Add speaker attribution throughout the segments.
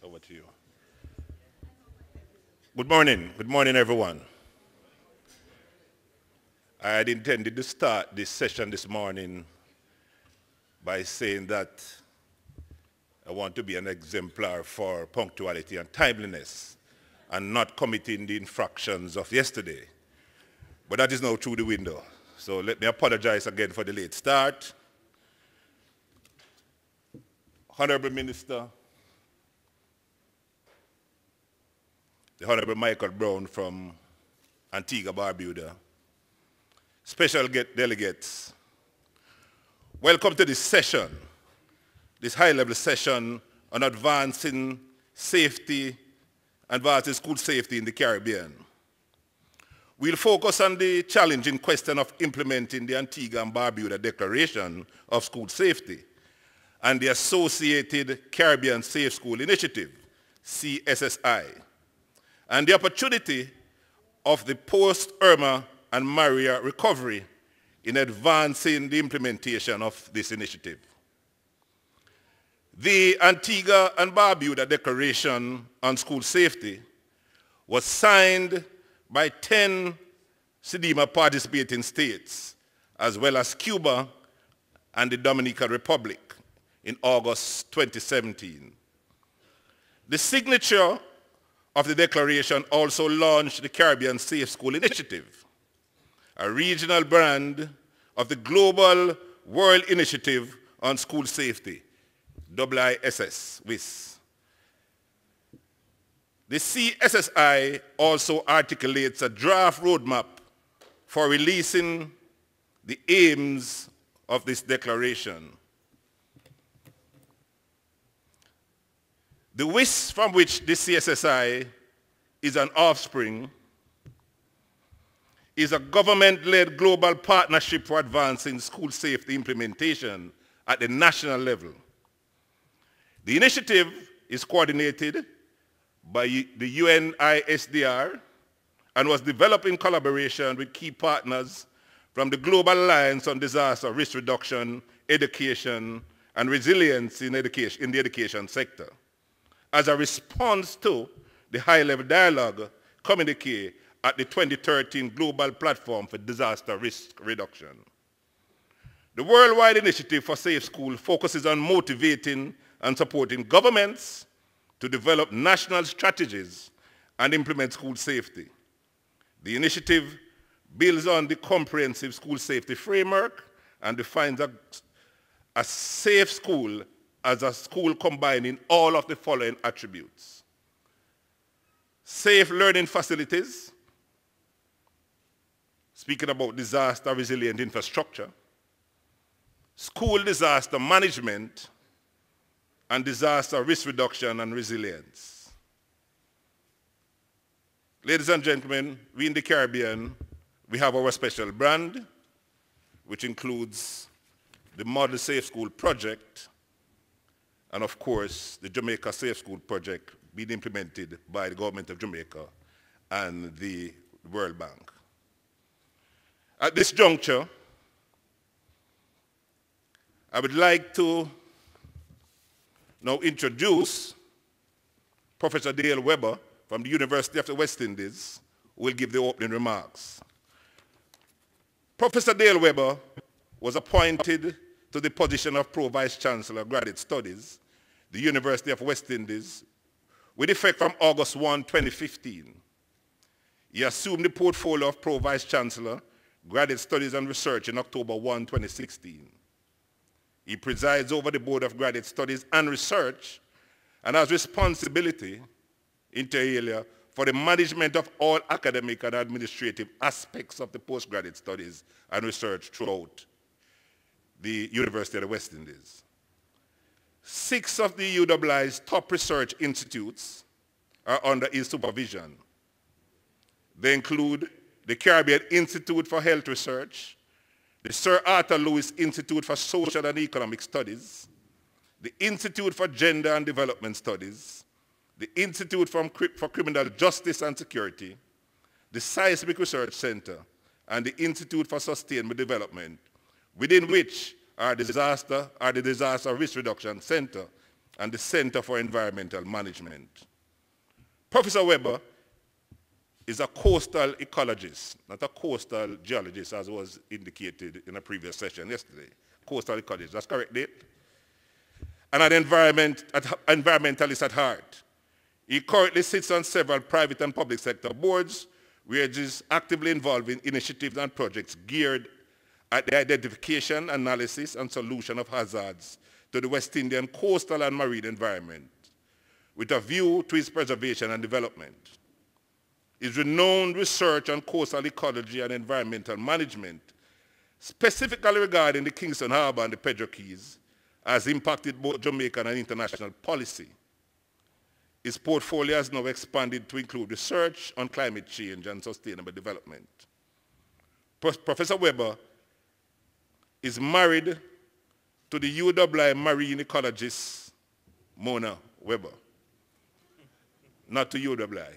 Speaker 1: over to you. Good morning everyone. I had intended to start this session this morning by saying that I want to be an exemplar for punctuality and timeliness and not committing the infractions of yesterday. But that is now through the window. So let me apologize again for the late start. Honorable Minister, the Honorable Michael Brown from Antigua Barbuda, special delegates, welcome to this session, this high-level session on advancing safety, advancing school safety in the Caribbean. We'll focus on the challenging question of implementing the Antigua and Barbuda Declaration of School Safety and the associated Caribbean Safe School Initiative, CSSI, and the opportunity of the post-Irma and Maria recovery in advancing the implementation of this initiative. The Antigua and Barbuda Declaration on School Safety was signed by 10 CDMA participating states, as well as Cuba and the Dominican Republic in August 2017. The signature of the declaration also launched the Caribbean Safe School Initiative, a regional brand of the Global World Initiative on School Safety, WISS. The CSSI also articulates a draft roadmap for releasing the aims of this declaration. The WISS from which the CSSI is an offspring is a government-led global partnership for advancing school safety implementation at the national level. The initiative is coordinated by the UNISDR and was developed in collaboration with key partners from the Global Alliance on Disaster Risk Reduction, Education, and Resilience in the education sector, as a response to the high-level dialogue communique at the 2013 Global Platform for Disaster Risk Reduction. The worldwide initiative for Safe School focuses on motivating and supporting governments to develop national strategies and implement school safety. The initiative builds on the comprehensive school safety framework and defines a safe school as a school combining all of the following attributes: safe learning facilities, speaking about disaster resilient infrastructure, school disaster management, and disaster risk reduction and resilience. Ladies and gentlemen, we in the Caribbean, we have our special brand, which includes the Model Safe School Project, and of course, the Jamaica Safe School Project being implemented by the government of Jamaica and the World Bank. At this juncture, I would like to now introduce Professor Dale Weber from the University of the West Indies, who will give the opening remarks. Professor Dale Weber was appointed to the position of Pro Vice Chancellor of Graduate Studies, the University of West Indies, with effect from August 1, 2015. He assumed the portfolio of Pro Vice Chancellor, Graduate Studies and Research in October 1, 2016. He presides over the Board of Graduate Studies and Research and has responsibility, inter alia, for the management of all academic and administrative aspects of the postgraduate studies and research throughout the University of the West Indies. 6 of the UWI's top research institutes are under his supervision. They include the Caribbean Institute for Health Research, the Sir Arthur Lewis Institute for Social and Economic Studies, the Institute for Gender and Development Studies, the Institute for Criminal Justice and Security, the Seismic Research Center, and the Institute for Sustainable Development, within which are the Disaster Risk Reduction Center and the Center for Environmental Management. Professor Weber is a coastal ecologist, not a coastal geologist as was indicated in a previous session yesterday. Coastal ecologist, that's correct, Dave? And an environmentalist at heart. He currently sits on several private and public sector boards where he is actively involved in initiatives and projects geared at the identification, analysis, and solution of hazards to the West Indian coastal and marine environment with a view to its preservation and development. His renowned research on coastal ecology and environmental management, specifically regarding the Kingston Harbor and the Pedro Keys, has impacted both Jamaican and international policy. His portfolio has now expanded to include research on climate change and sustainable development. Professor Weber is married to the UWI marine ecologist Mona Weber, not to UWI.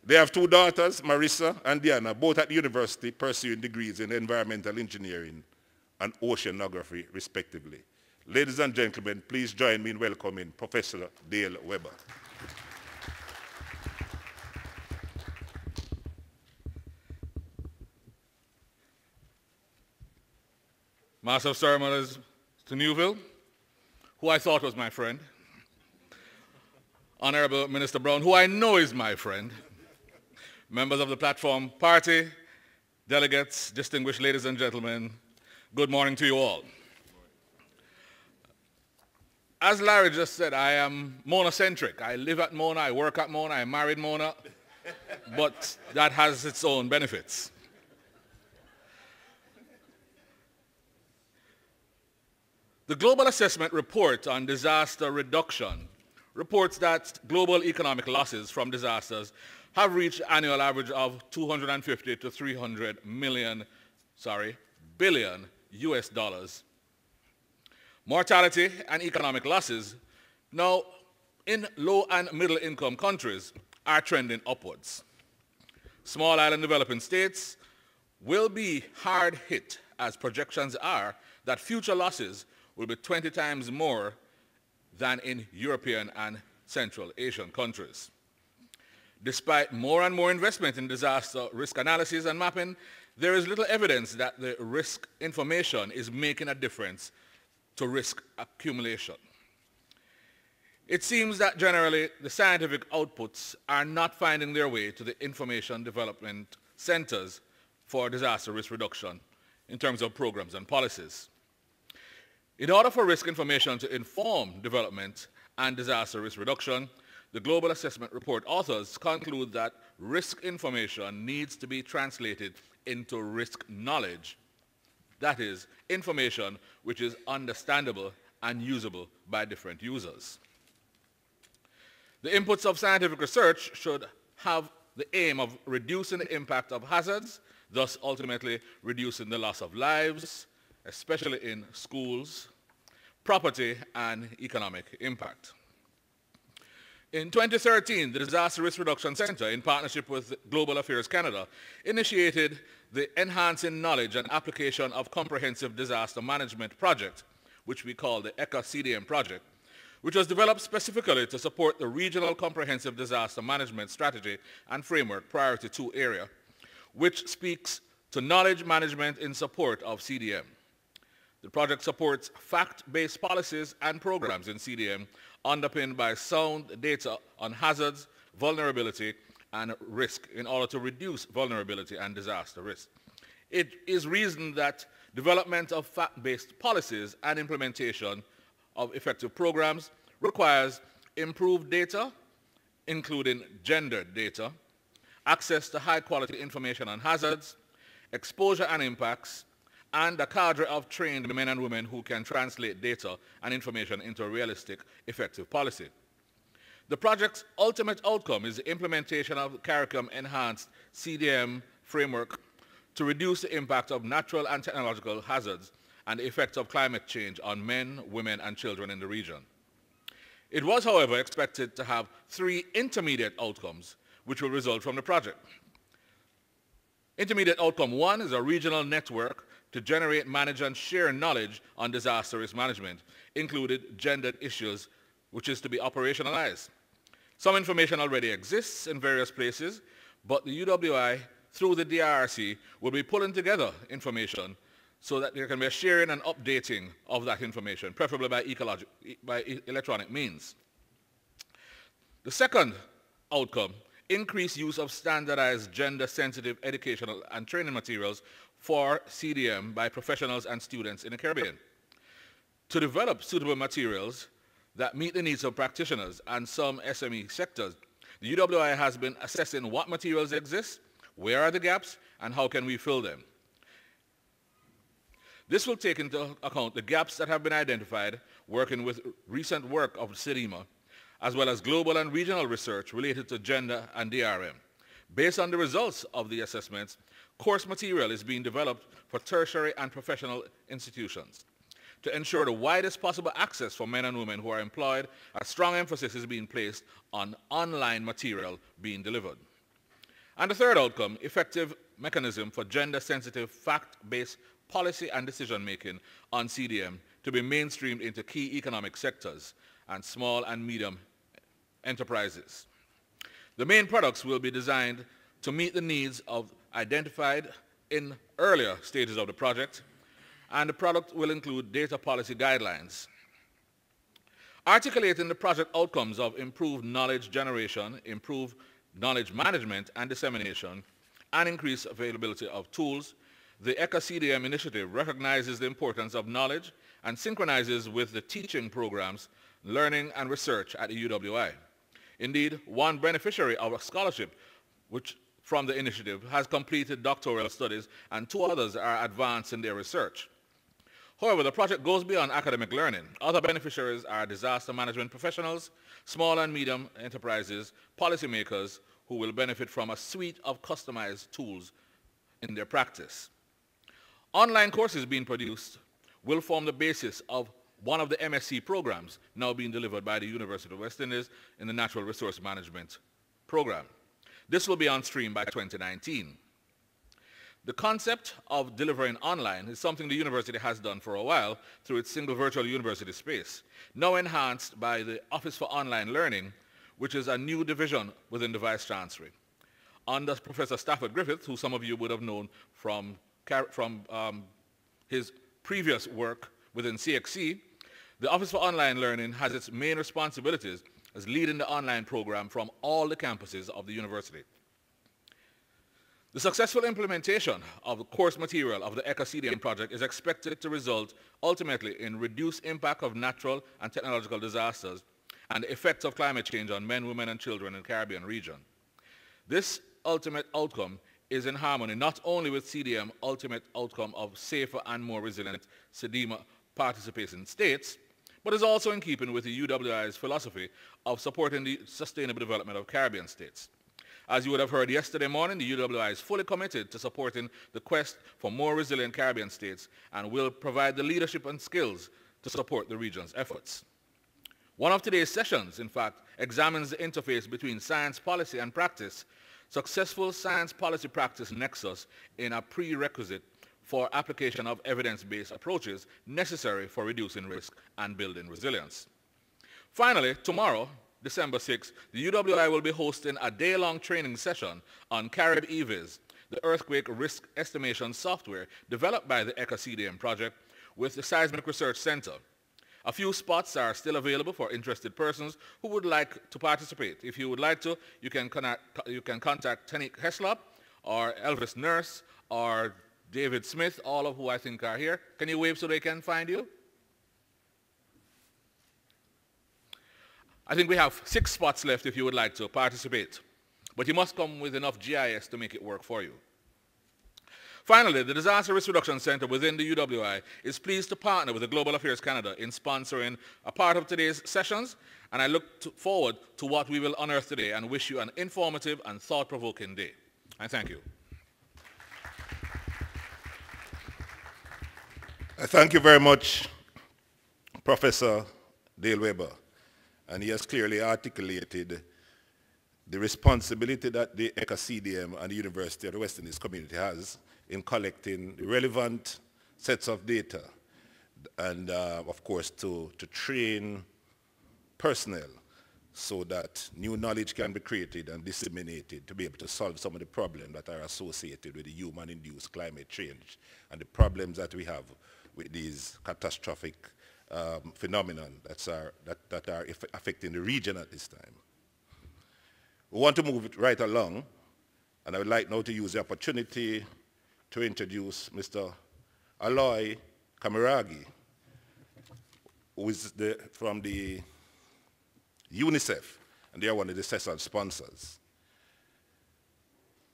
Speaker 1: They have two daughters, Marissa and Diana, both at the university pursuing degrees in environmental engineering and oceanography, respectively. Ladies and gentlemen, please join me in welcoming Professor Dale Weber.
Speaker 2: Master of Ceremonies to Newville, who I thought was my friend. Honorable Minister Brown, who I know is my friend. Members of the platform party, delegates, distinguished ladies and gentlemen, good morning to you all. As Larry just said, I am Mona-centric. I live at Mona, I work at Mona, I married Mona, but that has its own benefits. The Global Assessment Report on Disaster Reduction reports that global economic losses from disasters have reached an annual average of 250 to 300 billion US dollars. Mortality and economic losses now in low and middle income countries are trending upwards. Small island developing states will be hard hit as projections are that future losses will be 20 times more than in European and Central Asian countries. Despite more and more investment in disaster risk analysis and mapping, there is little evidence that the risk information is making a difference to risk accumulation. It seems that generally the scientific outputs are not finding their way to the information development centers for disaster risk reduction in terms of programs and policies. In order for risk information to inform development and disaster risk reduction, the Global Assessment Report authors conclude that risk information needs to be translated into risk knowledge. That is, information which is understandable and usable by different users. The inputs of scientific research should have the aim of reducing the impact of hazards, thus ultimately reducing the loss of lives, especially in schools, property, and economic impact. In 2013, the Disaster Risk Reduction Center, in partnership with Global Affairs Canada, initiated the Enhancing Knowledge and Application of Comprehensive Disaster Management project, which we call the ECA-CDM project, which was developed specifically to support the Regional Comprehensive Disaster Management Strategy and Framework Priority 2 area, which speaks to knowledge management in support of CDM. The project supports fact-based policies and programs in CDM underpinned by sound data on hazards, vulnerability, and risk in order to reduce vulnerability and disaster risk. It is reasoned that development of fact-based policies and implementation of effective programs requires improved data, including gendered data, access to high-quality information on hazards, exposure and impacts, and a cadre of trained men and women who can translate data and information into a realistic, effective policy. The project's ultimate outcome is the implementation of the CARICOM-enhanced CDM framework to reduce the impact of natural and technological hazards and the effects of climate change on men, women, and children in the region. It was, however, expected to have 3 intermediate outcomes which will result from the project. Intermediate outcome 1 is a regional network to generate, manage, and share knowledge on disaster risk management, included gendered issues, which is to be operationalized. Some information already exists in various places, but the UWI, through the DRC, will be pulling together information so that there can be a sharing and updating of that information, preferably by electronic means. The second outcome, increased use of standardized gender-sensitive educational and training materials for CDM by professionals and students in the Caribbean. To develop suitable materials that meet the needs of practitioners and some SME sectors, the UWI has been assessing what materials exist, where are the gaps, and how can we fill them. This will take into account the gaps that have been identified working with recent work of CDMA, as well as global and regional research related to gender and DRM. Based on the results of the assessments, course material is being developed for tertiary and professional institutions. To ensure the widest possible access for men and women who are employed, a strong emphasis is being placed on online material being delivered. And the third outcome, effective mechanism for gender-sensitive, fact-based policy and decision-making on CDM to be mainstreamed into key economic sectors and small and medium enterprises. The main products will be designed to meet the needs of identified in earlier stages of the project, and the product will include data policy guidelines. Articulating the project outcomes of improved knowledge generation, improved knowledge management and dissemination, and increased availability of tools, the ECA-CDM initiative recognizes the importance of knowledge and synchronizes with the teaching programs, learning and research at the UWI. Indeed, one beneficiary of a scholarship from the initiative has completed doctoral studies and 2 others are advanced in their research. However, the project goes beyond academic learning. Other beneficiaries are disaster management professionals, small and medium enterprises, policymakers who will benefit from a suite of customized tools in their practice. Online courses being produced will form the basis of one of the MSc programs now being delivered by the University of West Indies in the Natural Resource Management program. This will be on stream by 2019. The concept of delivering online is something the university has done for a while through its single virtual university space, now enhanced by the Office for Online Learning, which is a new division within the Vice Chancellery. Under Professor Stafford Griffith, who some of you would have known from his previous work within CXC, the Office for Online Learning has its main responsibilities as leading the online program from all the campuses of the university. The successful implementation of the course material of the ECA-CDM project is expected to result ultimately in reduced impact of natural and technological disasters and the effects of climate change on men, women, and children in the Caribbean region. This ultimate outcome is in harmony not only with CDM's ultimate outcome of safer and more resilient CDMA participating states, but is also in keeping with the UWI's philosophy of supporting the sustainable development of Caribbean states. As you would have heard yesterday morning, the UWI is fully committed to supporting the quest for more resilient Caribbean states and will provide the leadership and skills to support the region's efforts. One of today's sessions, in fact, examines the interface between science policy and practice, successful science policy practice nexus in a prerequisite for application of evidence-based approaches necessary for reducing risk and building resilience. Finally, tomorrow, December 6th, the UWI will be hosting a day-long training session on Carib EVIS, the earthquake risk estimation software developed by the ECA-CDM project with the Seismic Research Center. A few spots are still available for interested persons who would like to participate. If you would like to, you can contact Tenique Heslop or Elvis Nurse or David Smith, all of who I think are here. Can you wave so they can find you? I think we have 6 spots left if you would like to participate, but you must come with enough GIS to make it work for you. Finally, the Disaster Risk Reduction Center within the UWI is pleased to partner with the Global Affairs Canada in sponsoring a part of today's sessions, and I look forward to what we will unearth today and wish you an informative and thought-provoking day. And thank you.
Speaker 1: Thank you very much, Professor Dale Weber. And he has clearly articulated the responsibility that the ECA-CDM and the University of the West Indies community has in collecting the relevant sets of data, and of course to train personnel so that new knowledge can be created and disseminated to be able to solve some of the problems that are associated with the human-induced climate change and the problems that we have with these catastrophic phenomena that are affecting the region at this time. We want to move it right along, and I would like now to use the opportunity to introduce Mr. Aloy Kamiragi, who is from the UNICEF, and they are one of the session sponsors.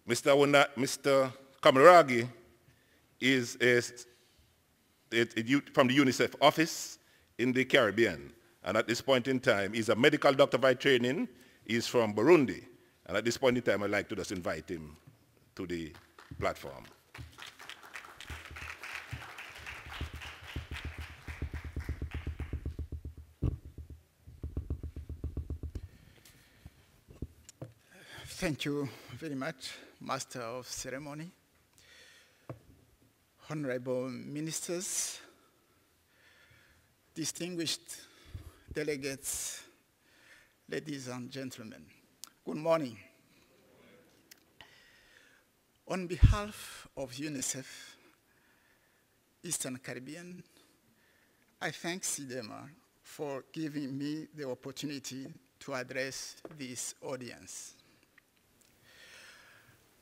Speaker 1: Mr. Kamiragi is from the UNICEF office in the Caribbean, and at this point in time, he's a medical doctor by training. He's from Burundi, and at this point in time, I'd like to just invite him to the platform.
Speaker 3: Thank you very much, Master of Ceremony, honorable ministers, distinguished delegates, ladies and gentlemen. Good morning. On behalf of UNICEF Eastern Caribbean, I thank CIDEMA for giving me the opportunity to address this audience.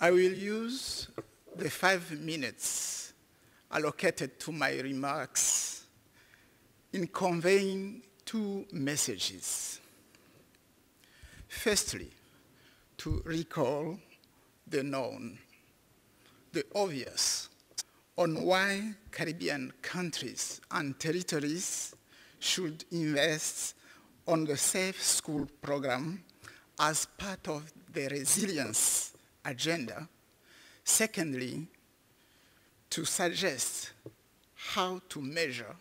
Speaker 3: I will use the 5 minutes allocated to my remarks in conveying 2 messages. Firstly, to recall the known, the obvious, on why Caribbean countries and territories should invest on the Safe School program as part of the resilience agenda. Secondly, to suggest how to measure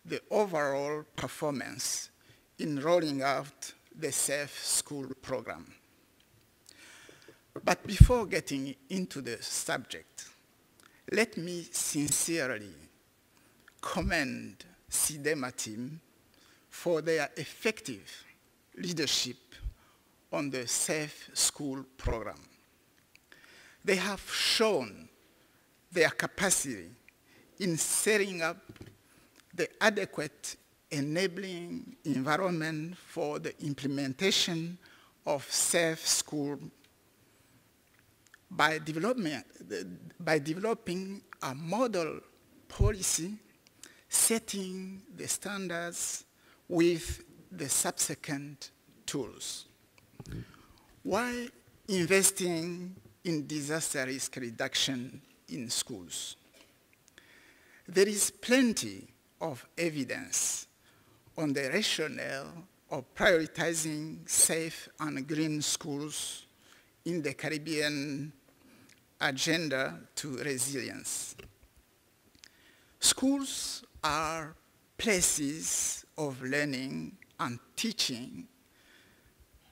Speaker 3: the overall performance in rolling out the Safe School program. But before getting into the subject, let me sincerely commend CIDEMA team for their effective leadership on the Safe School program. They have shown their capacity in setting up the adequate enabling environment for the implementation of Safe School by developing a model policy, setting the standards with the subsequent tools. Why investing in disaster risk reduction in schools? There is plenty of evidence on the rationale of prioritizing safe and green schools in the Caribbean agenda to resilience. Schools are places of learning and teaching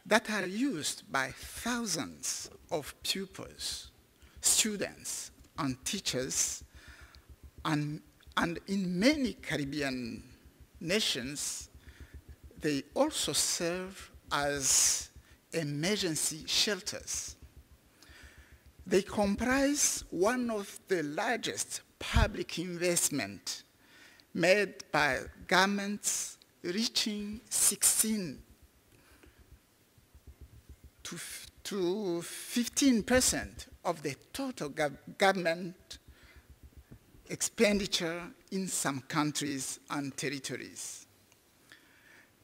Speaker 3: that are used by thousands of pupils, students, and teachers, and in many Caribbean nations, they also serve as emergency shelters. They comprise one of the largest public investment made by governments, reaching 16 to 15% of the total government expenditure in some countries and territories.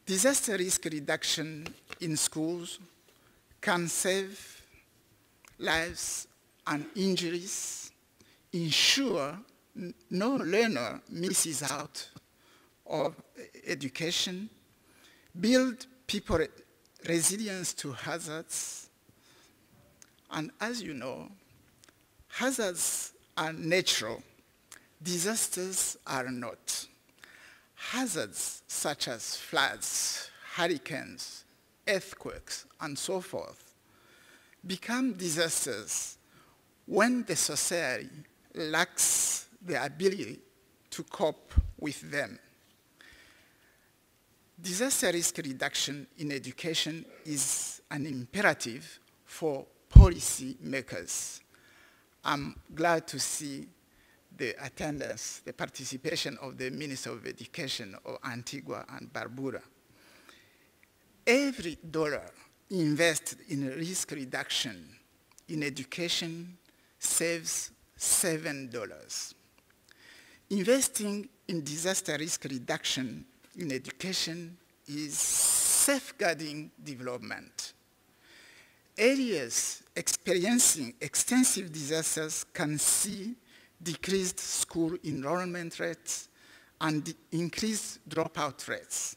Speaker 3: Disaster risk reduction in schools can save lives and injuries, ensure no learner misses out of education, build people resilience to hazards, and as you know, hazards are natural, disasters are not. Hazards such as floods, hurricanes, earthquakes, and so forth become disasters when the society lacks the ability to cope with them. Disaster risk reduction in education is an imperative for policy makers. I'm glad to see the attendance, the participation of the Minister of Education of Antigua and Barbuda. Every dollar invested in risk reduction in education saves $7. Investing in disaster risk reduction in education is safeguarding development. Areas experiencing extensive disasters can see decreased school enrollment rates and increased dropout rates.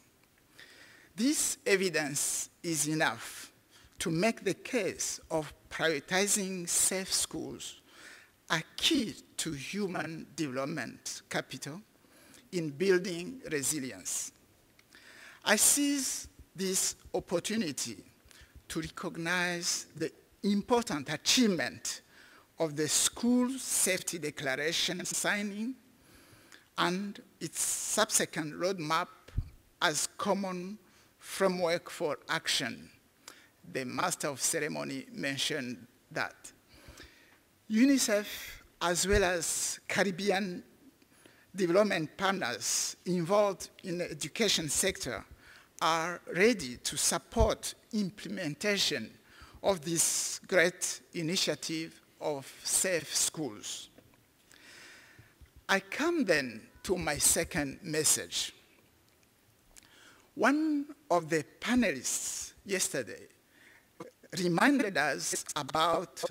Speaker 3: This evidence is enough to make the case of prioritizing safe schools a key to human development capital in building resilience. I seize this opportunity to recognize the important achievement of the School Safety Declaration signing and its subsequent roadmap as common framework for action. The Master of Ceremony mentioned that. UNICEF, as well as Caribbean development partners involved in the education sector, are ready to support implementation of this great initiative of safe schools. I come then to my second message. One of the panelists yesterday reminded us about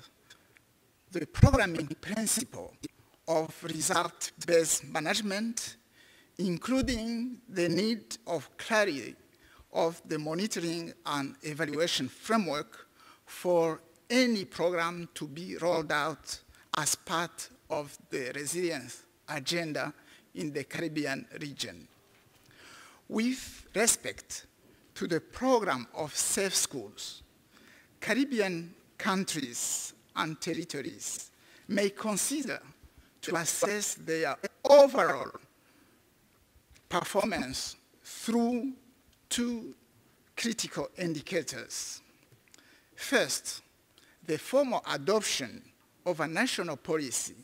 Speaker 3: the programming principle of result-based management, including the need of clarity of the monitoring and evaluation framework for any program to be rolled out as part of the resilience agenda in the Caribbean region. With respect to the program of safe schools, Caribbean countries and territories may consider to assess their overall performance through two critical indicators. First, the formal adoption of a national policy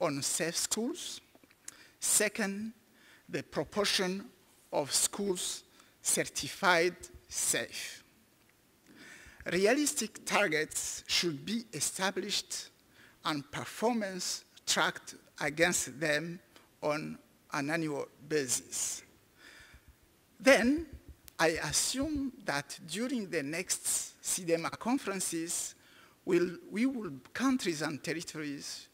Speaker 3: on safe schools. Second, the proportion of schools certified safe. Realistic targets should be established and performance tracked against them on an annual basis. Then, I assume that during the next CDEMA conferences, countries and territories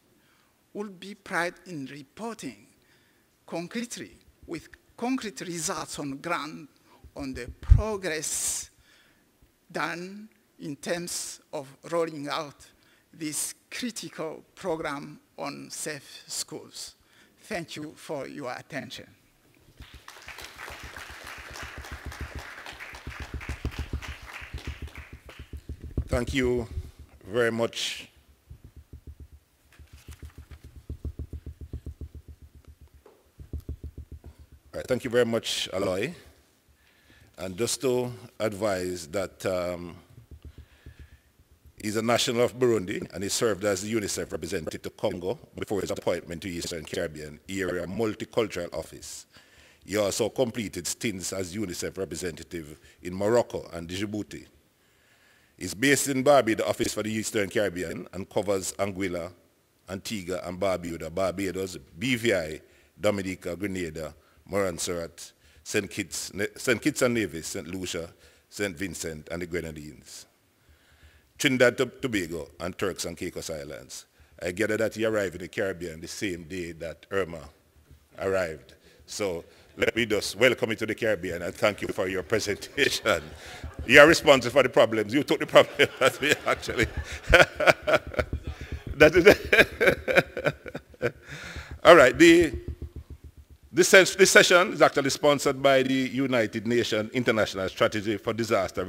Speaker 3: will be proud in reporting concretely with concrete results on ground on the progress done in terms of rolling out this critical program on safe schools. Thank you for your attention.
Speaker 1: Thank you very much. All right, thank you very much, Aloy. And just to advise that he's a national of Burundi, and he served as the UNICEF representative to Congo before his appointment to Eastern Caribbean Area Multicultural Office. He also completed stints as UNICEF representative in Morocco and Djibouti. He's based in Barbados, the Office for the Eastern Caribbean, and covers Anguilla, Antigua and Barbuda, Barbados, BVI, Dominica, Grenada, Montserrat, St. Kitts and Nevis, St. Lucia, St. Vincent, and the Grenadines. Trinidad, Tobago, and Turks and Caicos Islands. I gather that he arrived in the Caribbean the same day that Irma arrived. So let me just welcome you to the Caribbean and thank you for your presentation. You are responsible for the problems. You took the problem that we actually. That is all right. This session is actually sponsored by the United Nations International Strategy for Disaster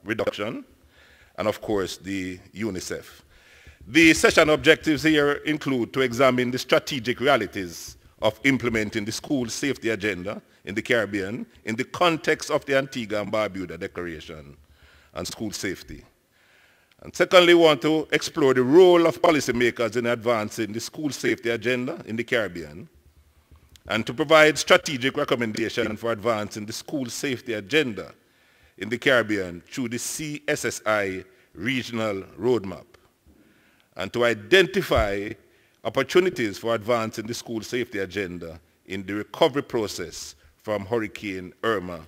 Speaker 1: Reduction and, of course, the UNICEF. The session objectives here include to examine the strategic realities of implementing the school safety agenda in the Caribbean in the context of the Antigua and Barbuda Declaration on School Safety. And secondly, we want to explore the role of policymakers in advancing the school safety agenda in the Caribbean and to provide strategic recommendations for advancing the school safety agenda in the Caribbean through the CSSI regional roadmap, and to identify opportunities for advancing the school safety agenda in the recovery process from Hurricane Irma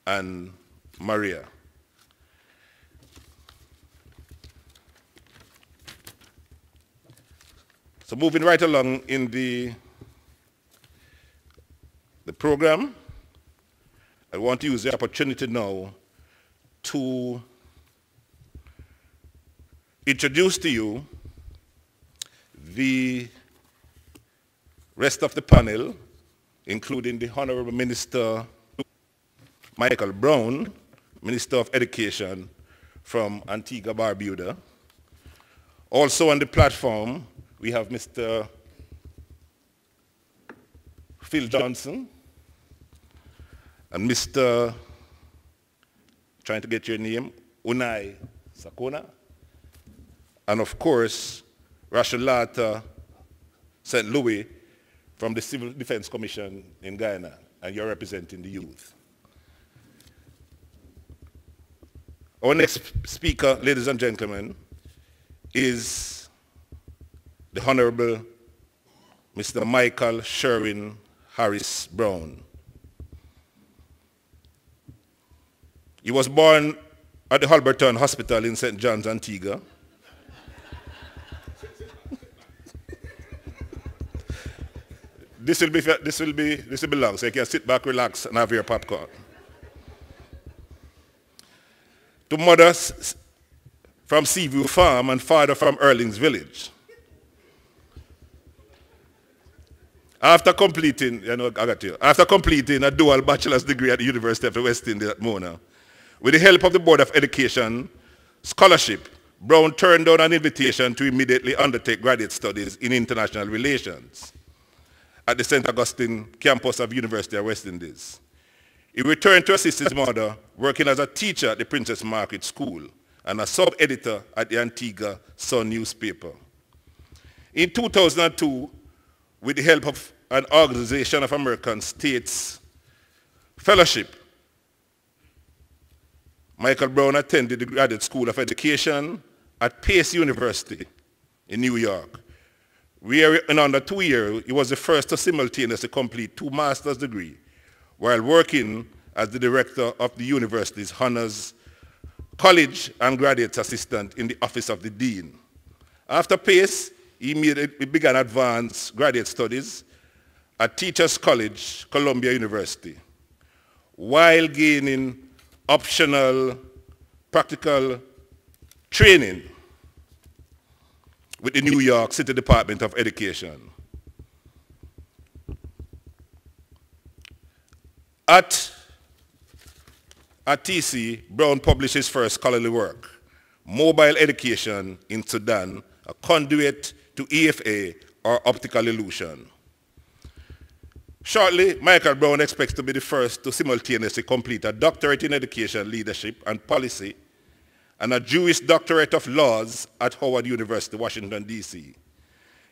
Speaker 1: and Maria. So moving right along in the program, I want to use the opportunity now to introduce to you the rest of the panel, including the Honorable Minister Michael Brown, Minister of Education from Antigua Barbuda. Also on the platform, we have Mr. Phil Johnson and Mr. trying to get your name, Unai Sakona, and of course, Rashalata St. Louis from the Civil Defense Commission in Guyana, and you're representing the youth. Our next speaker, ladies and gentlemen, is the Honorable Mr. Michael Sherwin Harris Brown. He was born at the Halberton Hospital in St. John's, Antigua. This will be long, so you can sit back, relax, and have your popcorn. To mother from Seaview Farm and father from Erlings Village. After completing a dual bachelor's degree at the University of the West Indies at Mona, with the help of the Board of Education scholarship, Brown turned down an invitation to immediately undertake graduate studies in international relations at the St. Augustine campus of University of West Indies. He returned to assist his mother, working as a teacher at the Princess Margaret School and a sub-editor at the Antigua Sun newspaper. In 2002, with the help of an Organization of American States fellowship, Michael Brown attended the Graduate School of Education at Pace University in New York, where in under 2 years, he was the first to simultaneously complete 2 master's degrees while working as the director of the university's honors college and graduate assistant in the office of the dean. After Pace, he began advanced graduate studies at Teachers College, Columbia University, while gaining optional practical training with the New York City Department of Education. At TC, Brown published his first scholarly work, Mobile Education in Sudan, a Conduit to EFA or Optical Illusion. Shortly, Michael Brown expects to be the first to simultaneously complete a doctorate in education, leadership, and policy, and a Jewish doctorate of laws at Howard University, Washington, D.C.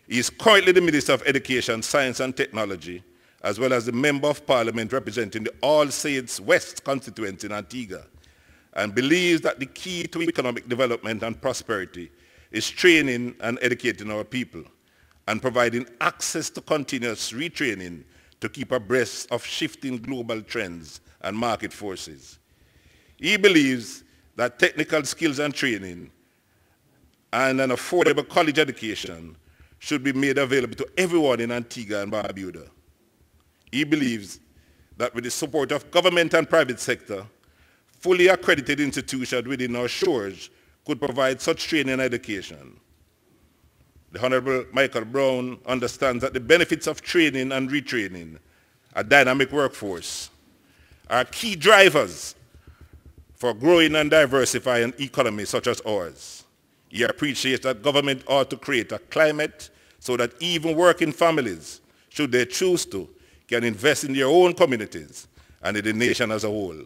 Speaker 1: He is currently the Minister of Education, Science, and Technology, as well as the Member of Parliament representing the All Saints West constituency in Antigua, and believes that the key to economic development and prosperity is training and educating our people, and providing access to continuous retraining to keep abreast of shifting global trends and market forces. He believes that technical skills and training and an affordable college education should be made available to everyone in Antigua and Barbuda. He believes that with the support of government and private sector, fully accredited institutions within our shores could provide such training and education. The Honorable Michael Brown understands that the benefits of training and retraining a dynamic workforce are key drivers for growing and diversifying economies such as ours. He appreciates that government ought to create a climate so that even working families should they choose to, can invest in their own communities and in the nation as a whole.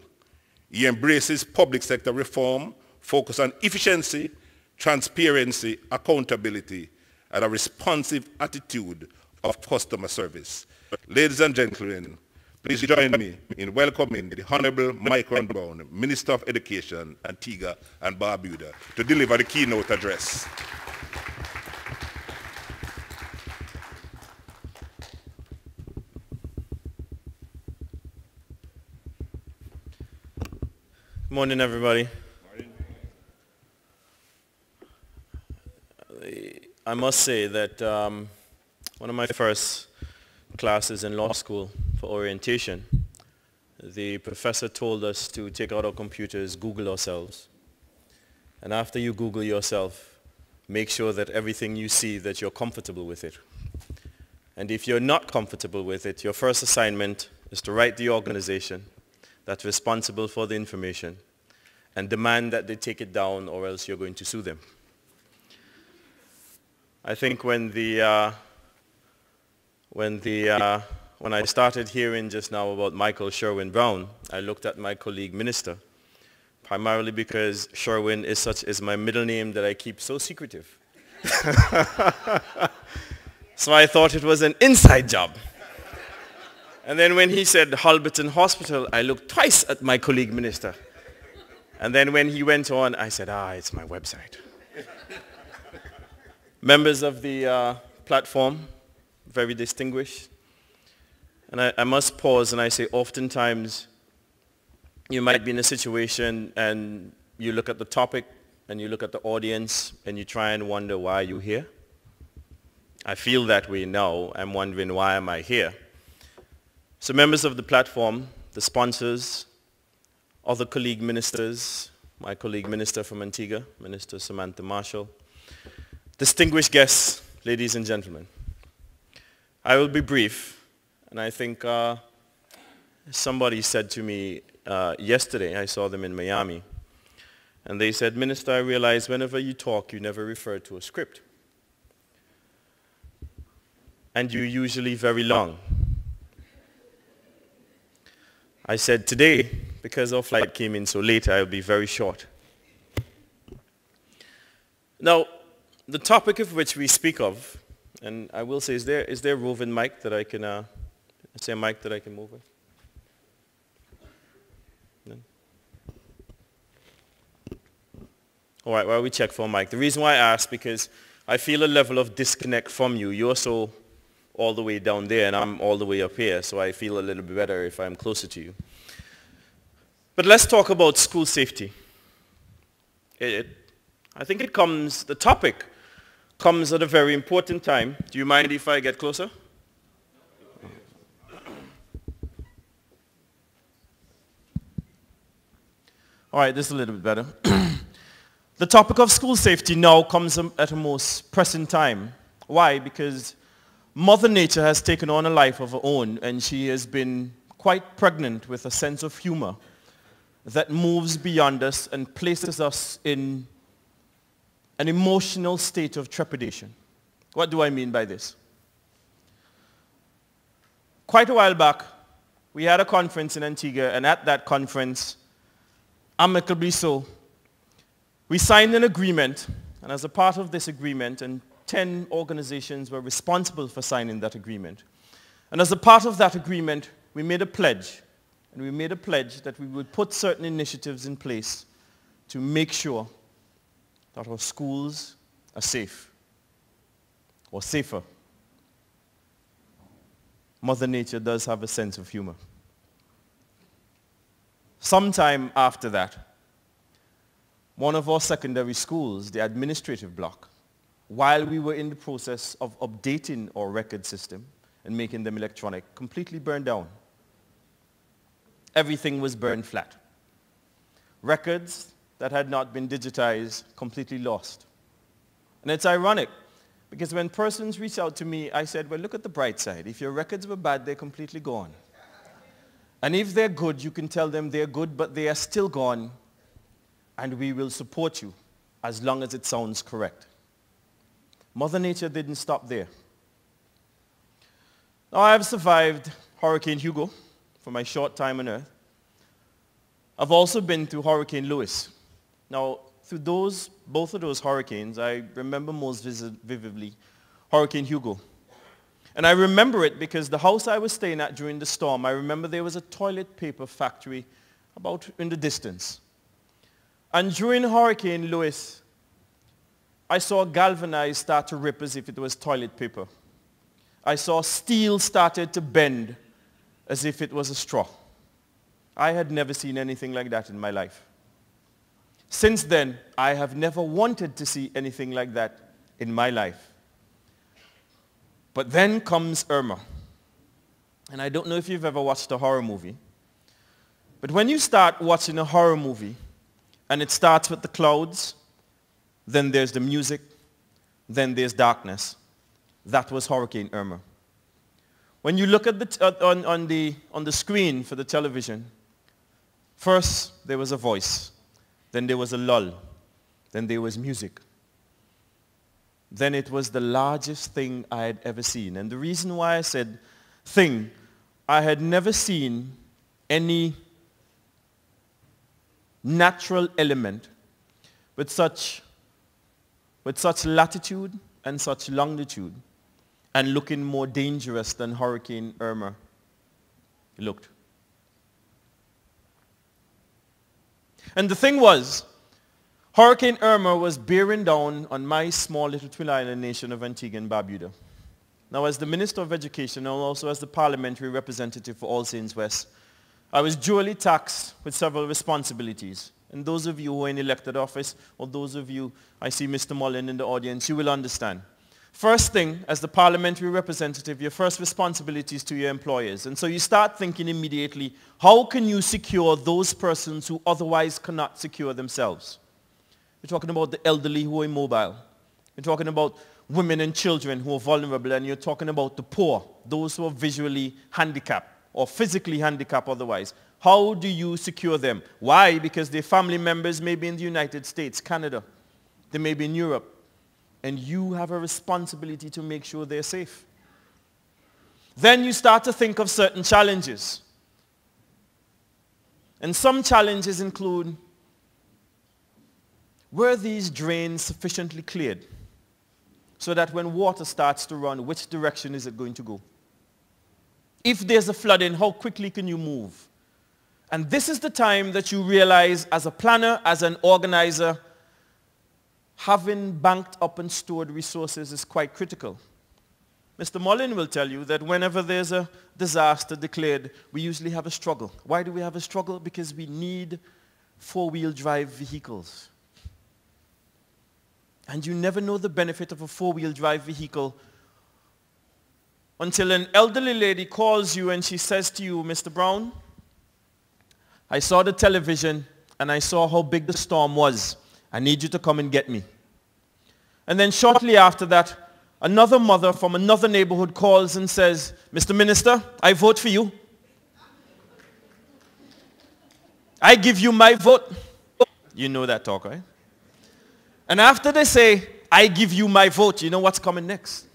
Speaker 1: He embraces public sector reform, focus on efficiency, transparency, accountability, and a responsive attitude of customer service. Ladies and gentlemen, please join me in welcoming the Honorable Michael Brown, Minister of Education, Antigua and Barbuda, to deliver the keynote address.
Speaker 4: Good morning, everybody. I must say that one of my first classes in law school for orientation, the professor told us to take out our computers, Google ourselves. And after you Google yourself, make sure that everything you see, that you're comfortable with it. And if you're not comfortable with it, your first assignment is to write the organization that's responsible for the information and demand that they take it down, or else you're going to sue them. I think when I started hearing just now about Michael Sherwin Brown, I looked at my colleague minister, primarily because Sherwin is my middle name that I keep so secretive. So I thought it was an inside job. And then when he said Halberton Hospital, I looked twice at my colleague minister. And then when he went on, I said, it's my website. Members of the platform, very distinguished. And I must pause and I say, oftentimes you might be in a situation and you look at the topic and you look at the audience and you try and wonder why you're here. I feel that way now. I'm wondering, why am I here? So members of the platform, the sponsors, other colleague ministers, my colleague minister from Antigua, Minister Samantha Marshall, distinguished guests, ladies and gentlemen. I will be brief, and I think somebody said to me yesterday, I saw them in Miami, and they said, Minister, I realize whenever you talk, you never refer to a script. And you're usually very long. I said, today, because our flight came in so late, I'll be very short. Now, the topic of which we speak of, and I will say, is there a roving mic that I can, a mic that I can move with? No? All right, well, we check for a mic. The reason why I ask, because I feel a level of disconnect from you. You're so all the way down there, and I'm all the way up here, so I feel a little bit better if I'm closer to you. But let's talk about school safety. I think the topic comes at a very important time. Do you mind if I get closer? All right, this is a little bit better. The topic of school safety now comes at a most pressing time. Why? Because Mother Nature has taken on a life of her own, and she has been quite pregnant with a sense of humor that moves beyond us and places us in an emotional state of trepidation. What do I mean by this? Quite a while back, we had a conference in Antigua, and at that conference, amicably so, we signed an agreement, and as a part of this agreement, and 10 organizations were responsible for signing that agreement. And as a part of that agreement, we made a pledge, and we made a pledge that we would put certain initiatives in place to make sure that our schools are safe, or safer. Mother Nature does have a sense of humor. Sometime after that, one of our secondary schools, the administrative block, while we were in the process of updating our record system and making them electronic, completely burned down. Everything was burned flat. Records that had not been digitized, completely lost. And it's ironic, because when persons reach out to me, I said, well, look at the bright side. If your records were bad, they're completely gone. And if they're good, you can tell them they're good, but they are still gone, and we will support you as long as it sounds correct. Mother Nature didn't stop there. Now, I have survived Hurricane Hugo for my short time on Earth. I've also been through Hurricane Lewis. Now, through both of those hurricanes, I remember most vividly Hurricane Hugo. And I remember it because the house I was staying at during the storm, I remember there was a toilet paper factory about in the distance. And during Hurricane Lewis, I saw galvanized start to rip as if it was toilet paper. I saw steel started to bend as if it was a straw. I had never seen anything like that in my life. Since then, I have never wanted to see anything like that in my life. But then comes Irma. And I don't know if you've ever watched a horror movie. But when you start watching a horror movie, and it starts with the clouds, then there's the music, then there's darkness. That was Hurricane Irma. When you look at on the screen for the television, first there was a voice, then there was a lull, then there was music. Then it was the largest thing I had ever seen. And the reason why I said thing, I had never seen any natural element with such latitude and such longitude and looking more dangerous than Hurricane Irma looked. And the thing was, Hurricane Irma was bearing down on my small little twin island nation of Antigua and Barbuda. Now, as the Minister of Education and also as the parliamentary representative for All Saints West, I was duly taxed with several responsibilities. And those of you who are in elected office, or those of you, I see Mr. Mullen in the audience, you will understand. First thing, as the parliamentary representative, your first responsibility is to your employers. And so you start thinking immediately, how can you secure those persons who otherwise cannot secure themselves? You're talking about the elderly who are immobile. You're talking about women and children who are vulnerable, and you're talking about the poor, those who are visually handicapped or physically handicapped otherwise. How do you secure them? Why? Because their family members may be in the United States, Canada. They may be in Europe. And you have a responsibility to make sure they're safe. Then you start to think of certain challenges. And some challenges include, were these drains sufficiently cleared so that when water starts to run, which direction is it going to go? If there's a flooding, how quickly can you move? And this is the time that you realize as a planner, as an organizer, having banked up and stored resources is quite critical. Mr. Mullen will tell you that whenever there's a disaster declared, we usually have a struggle. Why do we have a struggle? Because we need four-wheel drive vehicles. And you never know the benefit of a four-wheel drive vehicle until an elderly lady calls you and she says to you, Mr. Brown, I saw the television and I saw how big the storm was. I need you to come and get me. And then shortly after that, another mother from another neighborhood calls and says, Mr. Minister, I vote for you. I give you my vote. You know that talk, right? And after they say, I give you my vote, you know what's coming next?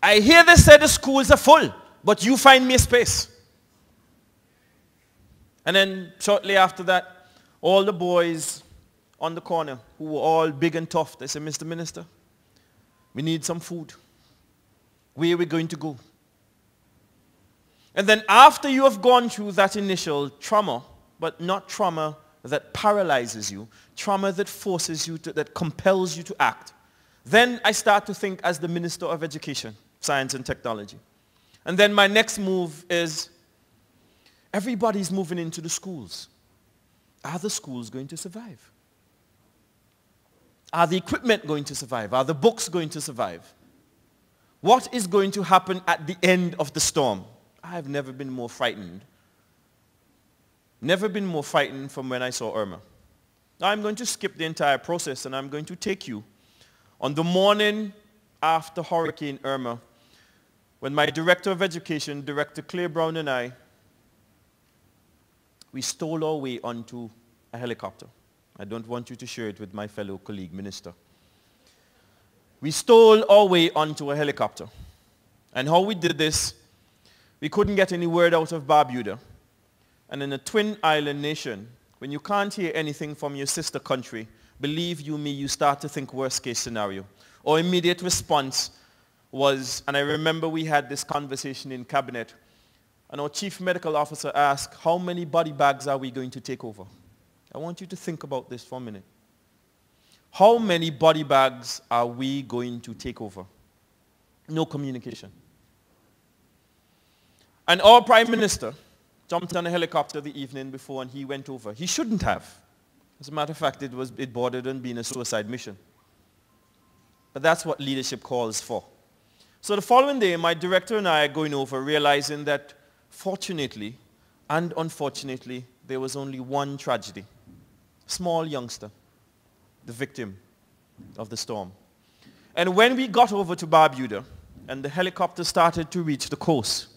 Speaker 4: I hear they say the schools are full, but you find me a space. And then shortly after that, all the boys on the corner who were all big and tough, they said, Mr. Minister, we need some food. Where are we going to go? And then after you have gone through that initial trauma, but not trauma that paralyzes you, trauma that forces you to, that compels you to act, then I start to think as the Minister of Education, Science and Technology. And then my next move is, everybody's moving into the schools. Are the schools going to survive? Are the equipment going to survive? Are the books going to survive? What is going to happen at the end of the storm? I've never been more frightened. Never been more frightened from when I saw Irma. Now I'm going to skip the entire process and I'm going to take you on the morning after Hurricane Irma, when my Director of Education, Director Clay Brown, and I, we stole our way onto a helicopter. I don't want you to share it with my fellow colleague minister. We stole our way onto a helicopter. And how we did this, we couldn't get any word out of Barbuda. And in a twin island nation, when you can't hear anything from your sister country, believe you me, you start to think worst case scenario. Our immediate response was, and I remember we had this conversation in cabinet, and our chief medical officer asked, how many body bags are we going to take over? I want you to think about this for a minute. How many body bags are we going to take over? No communication. And our prime minister jumped on a helicopter the evening before and he went over. He shouldn't have. As a matter of fact, it bordered on being a suicide mission. But that's what leadership calls for. So the following day, my director and I are going over, realizing that fortunately and unfortunately, there was only one tragedy. Small youngster, the victim of the storm. And when we got over to Barbuda and the helicopter started to reach the coast,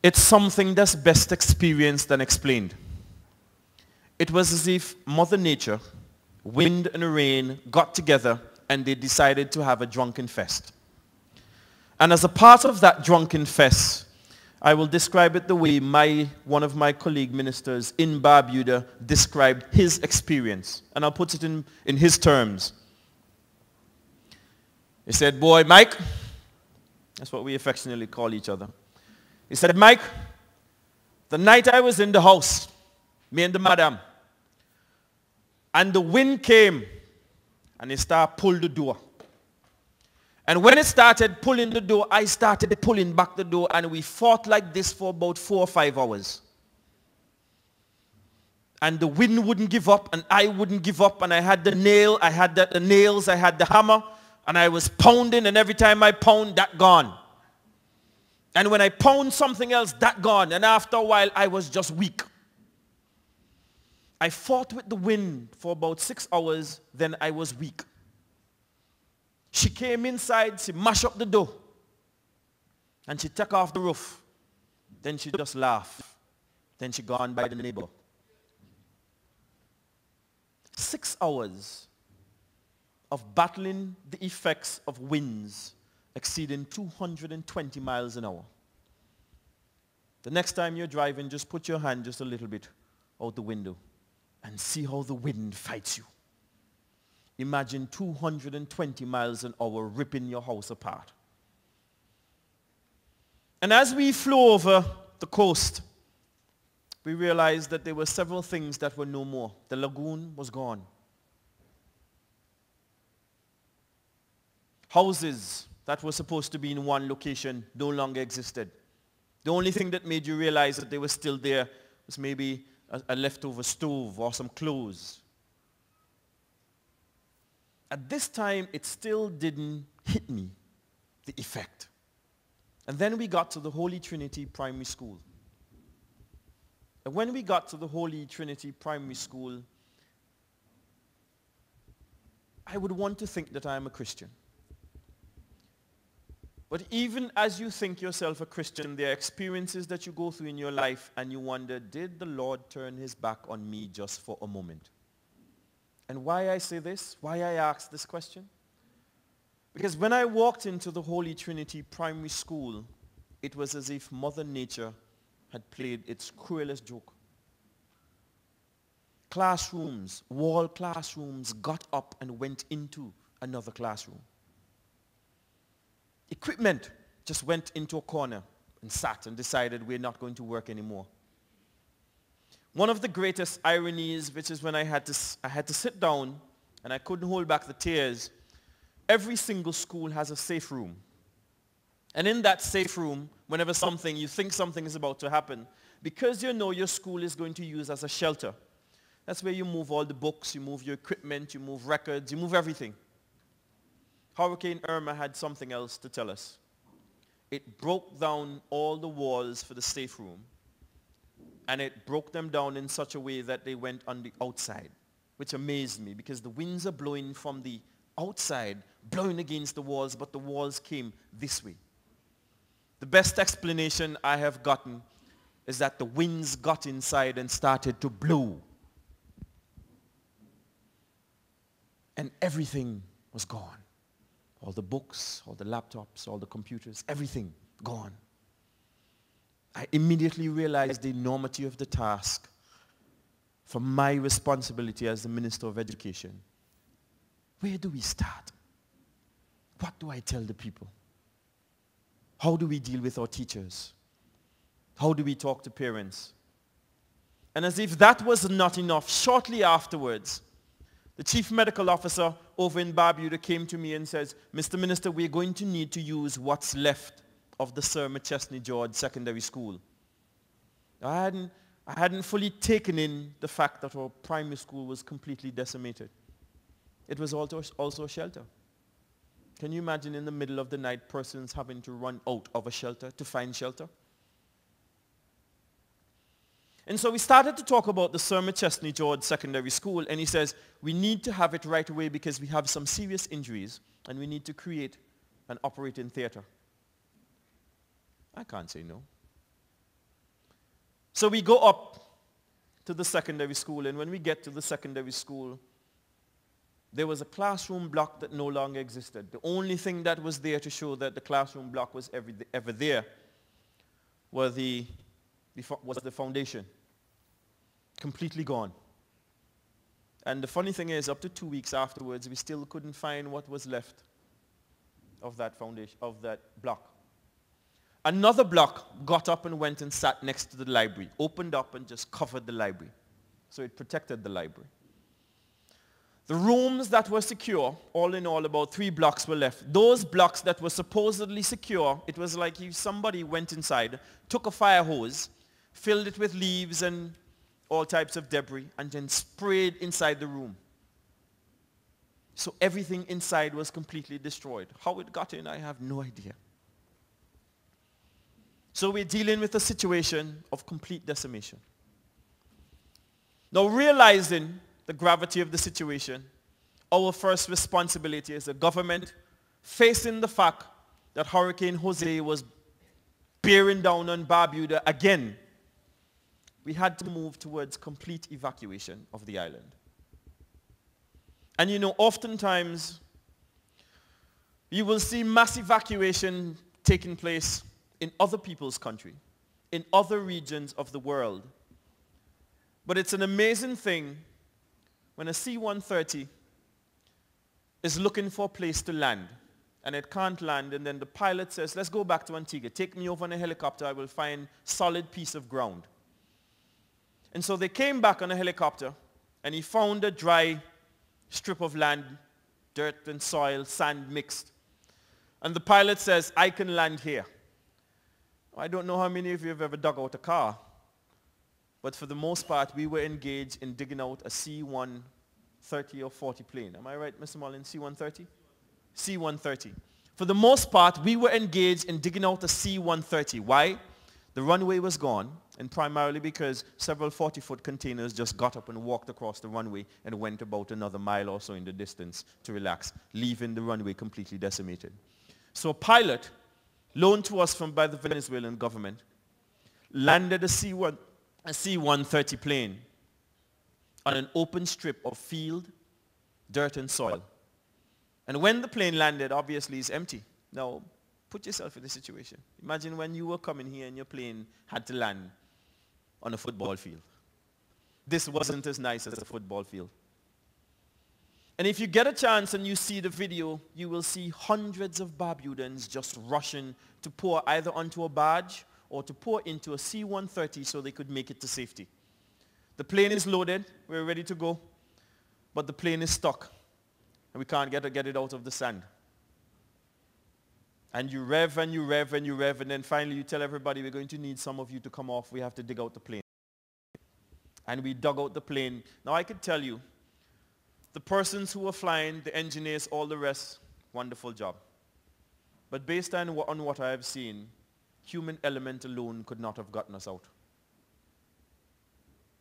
Speaker 4: it's something that's best experienced than explained. It was as if Mother Nature, wind and rain got together and they decided to have a drunken fest. And as a part of that drunken fest, I will describe it the way one of my colleague ministers in Barbuda described his experience. And I'll put it in his terms. He said, boy, Mike, that's what we affectionately call each other. He said, Mike, the night I was in the house, me and the madam, and the wind came and it started pulling the door. And when it started pulling the door, I started pulling back the door and we fought like this for about 4 or 5 hours. And the wind wouldn't give up and I wouldn't give up and I had the nails, I had the hammer and I was pounding and every time I pound, that gone. And when I pound something else, that gone. And after a while, I was just weak. I fought with the wind for about 6 hours, then I was weak. She came inside, she mashed up the door. And she took off the roof. Then she just laughed. Then she gone by the neighbor. 6 hours of battling the effects of winds exceeding 220 miles an hour. The next time you're driving, just put your hand just a little bit out the window and see how the wind fights you. Imagine 220 miles an hour ripping your house apart. And as we flew over the coast, we realized that there were several things that were no more. The lagoon was gone. Houses that were supposed to be in one location no longer existed. The only thing that made you realize that they were still there was maybe a leftover stove or some clothes. At this time, it still didn't hit me, the effect. And then we got to the Holy Trinity Primary School. And when we got to the Holy Trinity Primary School, I would want to think that I am a Christian. But even as you think yourself a Christian, there are experiences that you go through in your life and you wonder, did the Lord turn his back on me just for a moment? And why I say this, why I ask this question? Because when I walked into the Holy Trinity Primary School, it was as if Mother Nature had played its cruelest joke. Classrooms, wall classrooms got up and went into another classroom. Equipment just went into a corner and sat and decided we're not going to work anymore. One of the greatest ironies, which is when I had to sit down and I couldn't hold back the tears, every single school has a safe room. And in that safe room, whenever you think something is about to happen, because you know your school is going to use as a shelter, that's where you move all the books, you move your equipment, you move records, you move everything. Hurricane Irma had something else to tell us. It broke down all the walls for the safe room, and it broke them down in such a way that they went on the outside, which amazed me because the winds are blowing from the outside, blowing against the walls, but the walls came this way. The best explanation I have gotten is that the winds got inside and started to blow, and everything was gone. All the books, all the laptops, all the computers, everything gone. I immediately realized the enormity of the task from my responsibility as the Minister of Education. Where do we start? What do I tell the people? How do we deal with our teachers? How do we talk to parents? And as if that was not enough, shortly afterwards, the chief medical officer over in Barbuda came to me and says, Mr. Minister, we're going to need to use what's left of the Sir McChesney George Secondary School. I hadn't fully taken in the fact that our primary school was completely decimated. It was also a shelter. Can you imagine in the middle of the night persons having to run out of a shelter to find shelter? And so we started to talk about the Sir McChesney George Secondary School, and he says, we need to have it right away because we have some serious injuries, and we need to create an operating theater. I can't say no. So we go up to the secondary school, and when we get to the secondary school, there was a classroom block that no longer existed. The only thing that was there to show that the classroom block was ever there was the foundation. Completely gone. And the funny thing is, up to 2 weeks afterwards, we still couldn't find what was left of that foundation, of that block. Another block got up and went and sat next to the library, opened up and just covered the library. So it protected the library. The rooms that were secure, all in all, about 3 blocks were left. Those blocks that were supposedly secure, it was like if somebody went inside, took a fire hose, filled it with leaves and all types of debris, and then sprayed inside the room. So everything inside was completely destroyed. How it got in, I have no idea. So we're dealing with a situation of complete decimation. Now, realizing the gravity of the situation, our first responsibility as a government, facing the fact that Hurricane Jose was bearing down on Barbuda again, we had to move towards complete evacuation of the island. And you know, oftentimes, you will see mass evacuation taking place in other people's country, in other regions of the world. But it's an amazing thing when a C-130 is looking for a place to land, and it can't land, and then the pilot says, let's go back to Antigua. Take me over on a helicopter. I will find solid piece of ground. And so they came back on a helicopter, and he found a dry strip of land, dirt and soil, sand mixed. And the pilot says, I can land here. I don't know how many of you have ever dug out a car, but for the most part, we were engaged in digging out a C-130 or 40 plane. Am I right, Mr. Mullins? C-130? C-130. For the most part, we were engaged in digging out a C-130. Why? The runway was gone, and primarily because several 40-foot containers just got up and walked across the runway and went about another mile or so in the distance to relax, leaving the runway completely decimated. So a pilot, loaned to us by the Venezuelan government, landed a C-130 plane on an open strip of field, dirt and soil. And when the plane landed, obviously it's empty. Now, put yourself in the situation. Imagine when you were coming here and your plane had to land on a football field. This wasn't as nice as a football field. And if you get a chance and you see the video, you will see hundreds of Barbudans just rushing to pour either onto a barge or to pour into a C-130 so they could make it to safety. The plane is loaded, we're ready to go, but the plane is stuck and we can't get it out of the sand. And you rev and you rev and you rev, and then finally you tell everybody, we're going to need some of you to come off, we have to dig out the plane. And we dug out the plane. Now I could tell you, the persons who were flying, the engineers, all the rest, wonderful job. But based on what I have seen, human element alone could not have gotten us out.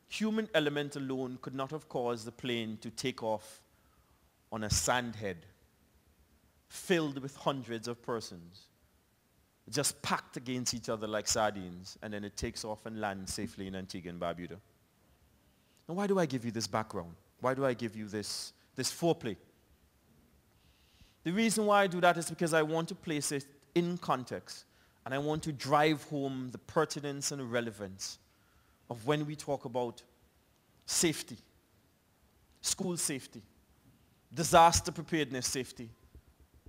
Speaker 4: Human element alone could not have caused the plane to take off on a sand head filled with hundreds of persons, just packed against each other like sardines, and then it takes off and lands safely in Antigua and Barbuda. Now why do I give you this background? Why do I give you this foreplay? The reason why I do that is because I want to place it in context, and I want to drive home the pertinence and relevance of when we talk about safety, school safety, disaster preparedness safety,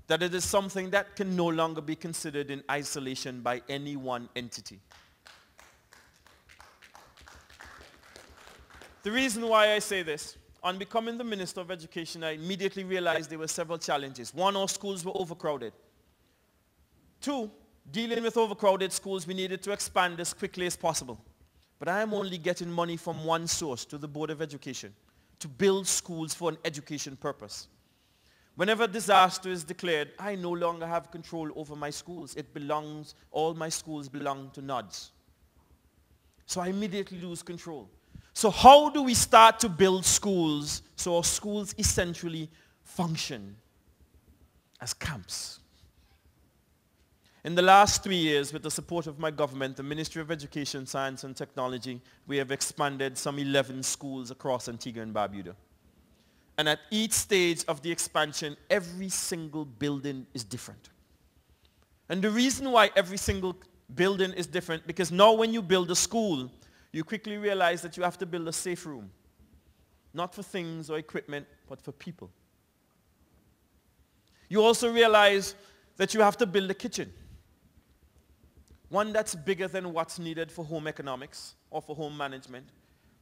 Speaker 4: that it is something that can no longer be considered in isolation by any one entity. The reason why I say this, on becoming the Minister of Education, I immediately realized there were several challenges. One, our schools were overcrowded. Two, dealing with overcrowded schools, we needed to expand as quickly as possible. But I am only getting money from one source, to the Board of Education, to build schools for an education purpose. Whenever disaster is declared, I no longer have control over my schools. All my schools belong to NODS. So I immediately lose control. So how do we start to build schools so our schools essentially function as camps? In the last 3 years, with the support of my government, the Ministry of Education, Science and Technology, we have expanded some 11 schools across Antigua and Barbuda. And at each stage of the expansion, every single building is different. And the reason why every single building is different, because now when you build a school, you quickly realize that you have to build a safe room. Not for things or equipment, but for people. You also realize that you have to build a kitchen. One that's bigger than what's needed for home economics or for home management.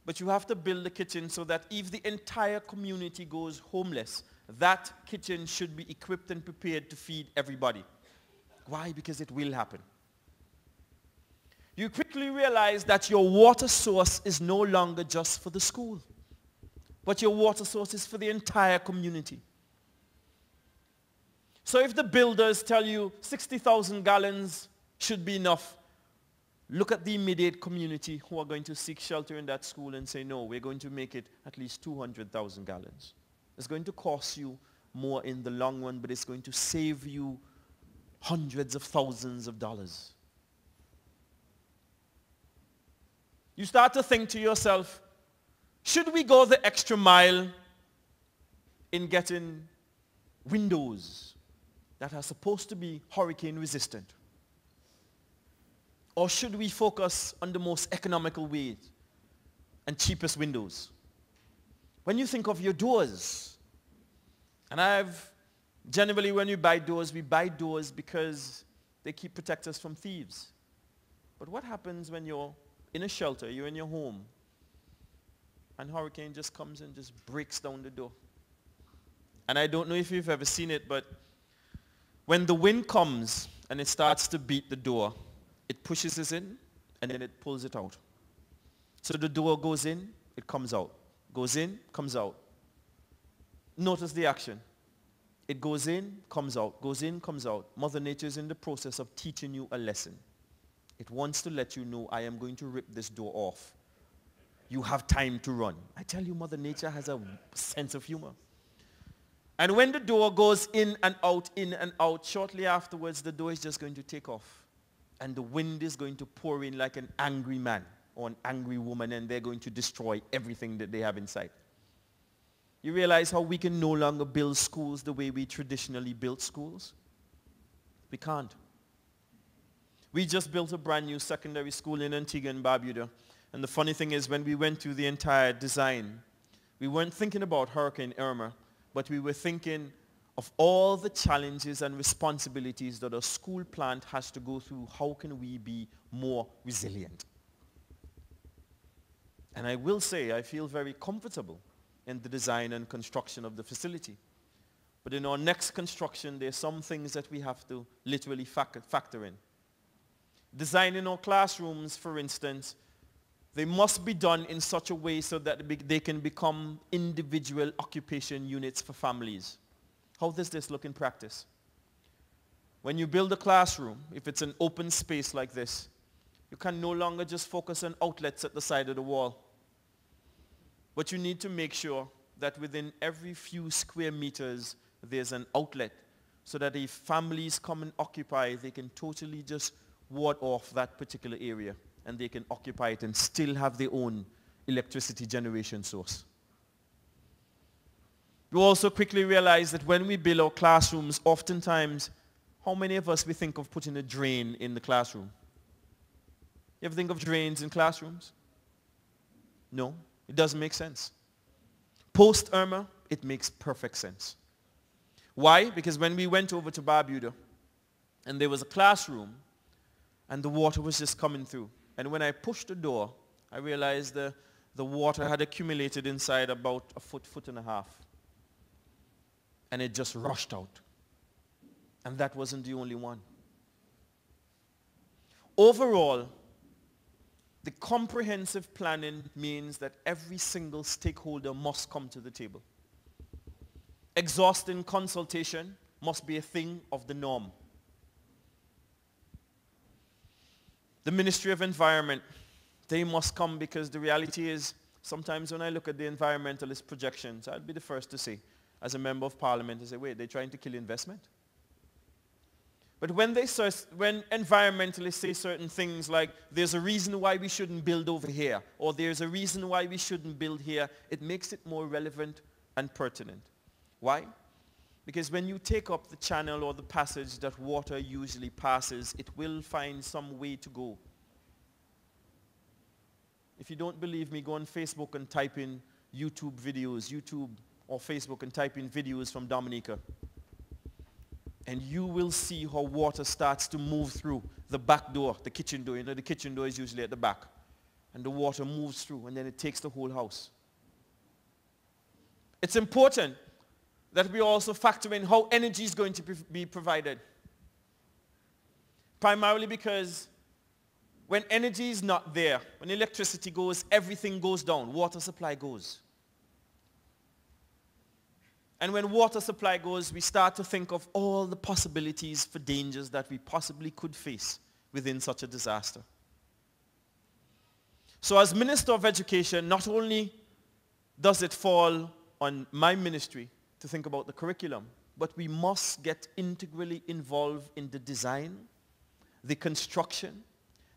Speaker 4: But you have to build a kitchen so that if the entire community goes homeless, that kitchen should be equipped and prepared to feed everybody. Why? Because it will happen. You quickly realize that your water source is no longer just for the school, but your water source is for the entire community. So if the builders tell you 60,000 gallons should be enough, look at the immediate community who are going to seek shelter in that school and say, no, we're going to make it at least 200,000 gallons. It's going to cost you more in the long run, but it's going to save you hundreds of thousands of dollars. You start to think to yourself, should we go the extra mile in getting windows that are supposed to be hurricane resistant? Or should we focus on the most economical way and cheapest windows? When you think of your doors, and generally when we buy doors because they protect us from thieves. But what happens when you're in a shelter, you're in your home, and hurricane just comes and just breaks down the door? And I don't know if you've ever seen it, but when the wind comes and it starts to beat the door, it pushes us in and then it pulls it out. So the door goes in, it comes out. Goes in, comes out. Notice the action. It goes in, comes out. Goes in, comes out. Mother Nature is in the process of teaching you a lesson. It wants to let you know, I am going to rip this door off. You have time to run. I tell you, Mother Nature has a sense of humor. And when the door goes in and out, shortly afterwards, the door is just going to take off. And the wind is going to pour in like an angry man or an angry woman, and they're going to destroy everything that they have inside. You realize how we can no longer build schools the way we traditionally built schools? We can't. We just built a brand new secondary school in Antigua and Barbuda. And the funny thing is, when we went through the entire design, we weren't thinking about Hurricane Irma, but we were thinking of all the challenges and responsibilities that a school plant has to go through. How can we be more resilient? And I will say, I feel very comfortable in the design and construction of the facility. But in our next construction, there's some things that we have to literally factor in. Designing our classrooms, for instance, they must be done in such a way so that they can become individual occupation units for families. How does this look in practice? When you build a classroom, if it's an open space like this, you can no longer just focus on outlets at the side of the wall. But you need to make sure that within every few square meters, there's an outlet so that if families come and occupy, they can totally just ward off that particular area and they can occupy it and still have their own electricity generation source. We also quickly realize that when we build our classrooms, oftentimes, how many of us we think of putting a drain in the classroom? You ever think of drains in classrooms? No, it doesn't make sense. Post-Irma, it makes perfect sense. Why? Because when we went over to Barbuda, and there was a classroom, and the water was just coming through. And when I pushed the door, I realized the water had accumulated inside about a foot and a half. And it just rushed out. And that wasn't the only one. Overall, the comprehensive planning means that every single stakeholder must come to the table. Exhausting consultation must be a thing of the norm. The Ministry of Environment, they must come, because the reality is, sometimes when I look at the environmentalist projections, I'd be the first to say, as a member of parliament, I say, wait, they're trying to kill investment? But when environmentalists say certain things like, there's a reason why we shouldn't build over here, or there's a reason why we shouldn't build here, it makes it more relevant and pertinent. Why? Because when you take up the channel or the passage that water usually passes, it will find some way to go. If you don't believe me, go on Facebook and type in YouTube videos, YouTube or Facebook, and type in videos from Dominica. And you will see how water starts to move through the back door, the kitchen door. You know, the kitchen door is usually at the back. And the water moves through, and then it takes the whole house. It's important that we also factor in how energy is going to be provided. Primarily because when energy is not there, when electricity goes, everything goes down. Water supply goes. And when water supply goes, we start to think of all the possibilities for dangers that we possibly could face within such a disaster. So as Minister of Education, not only does it fall on my ministry to think about the curriculum, but we must get integrally involved in the design, the construction,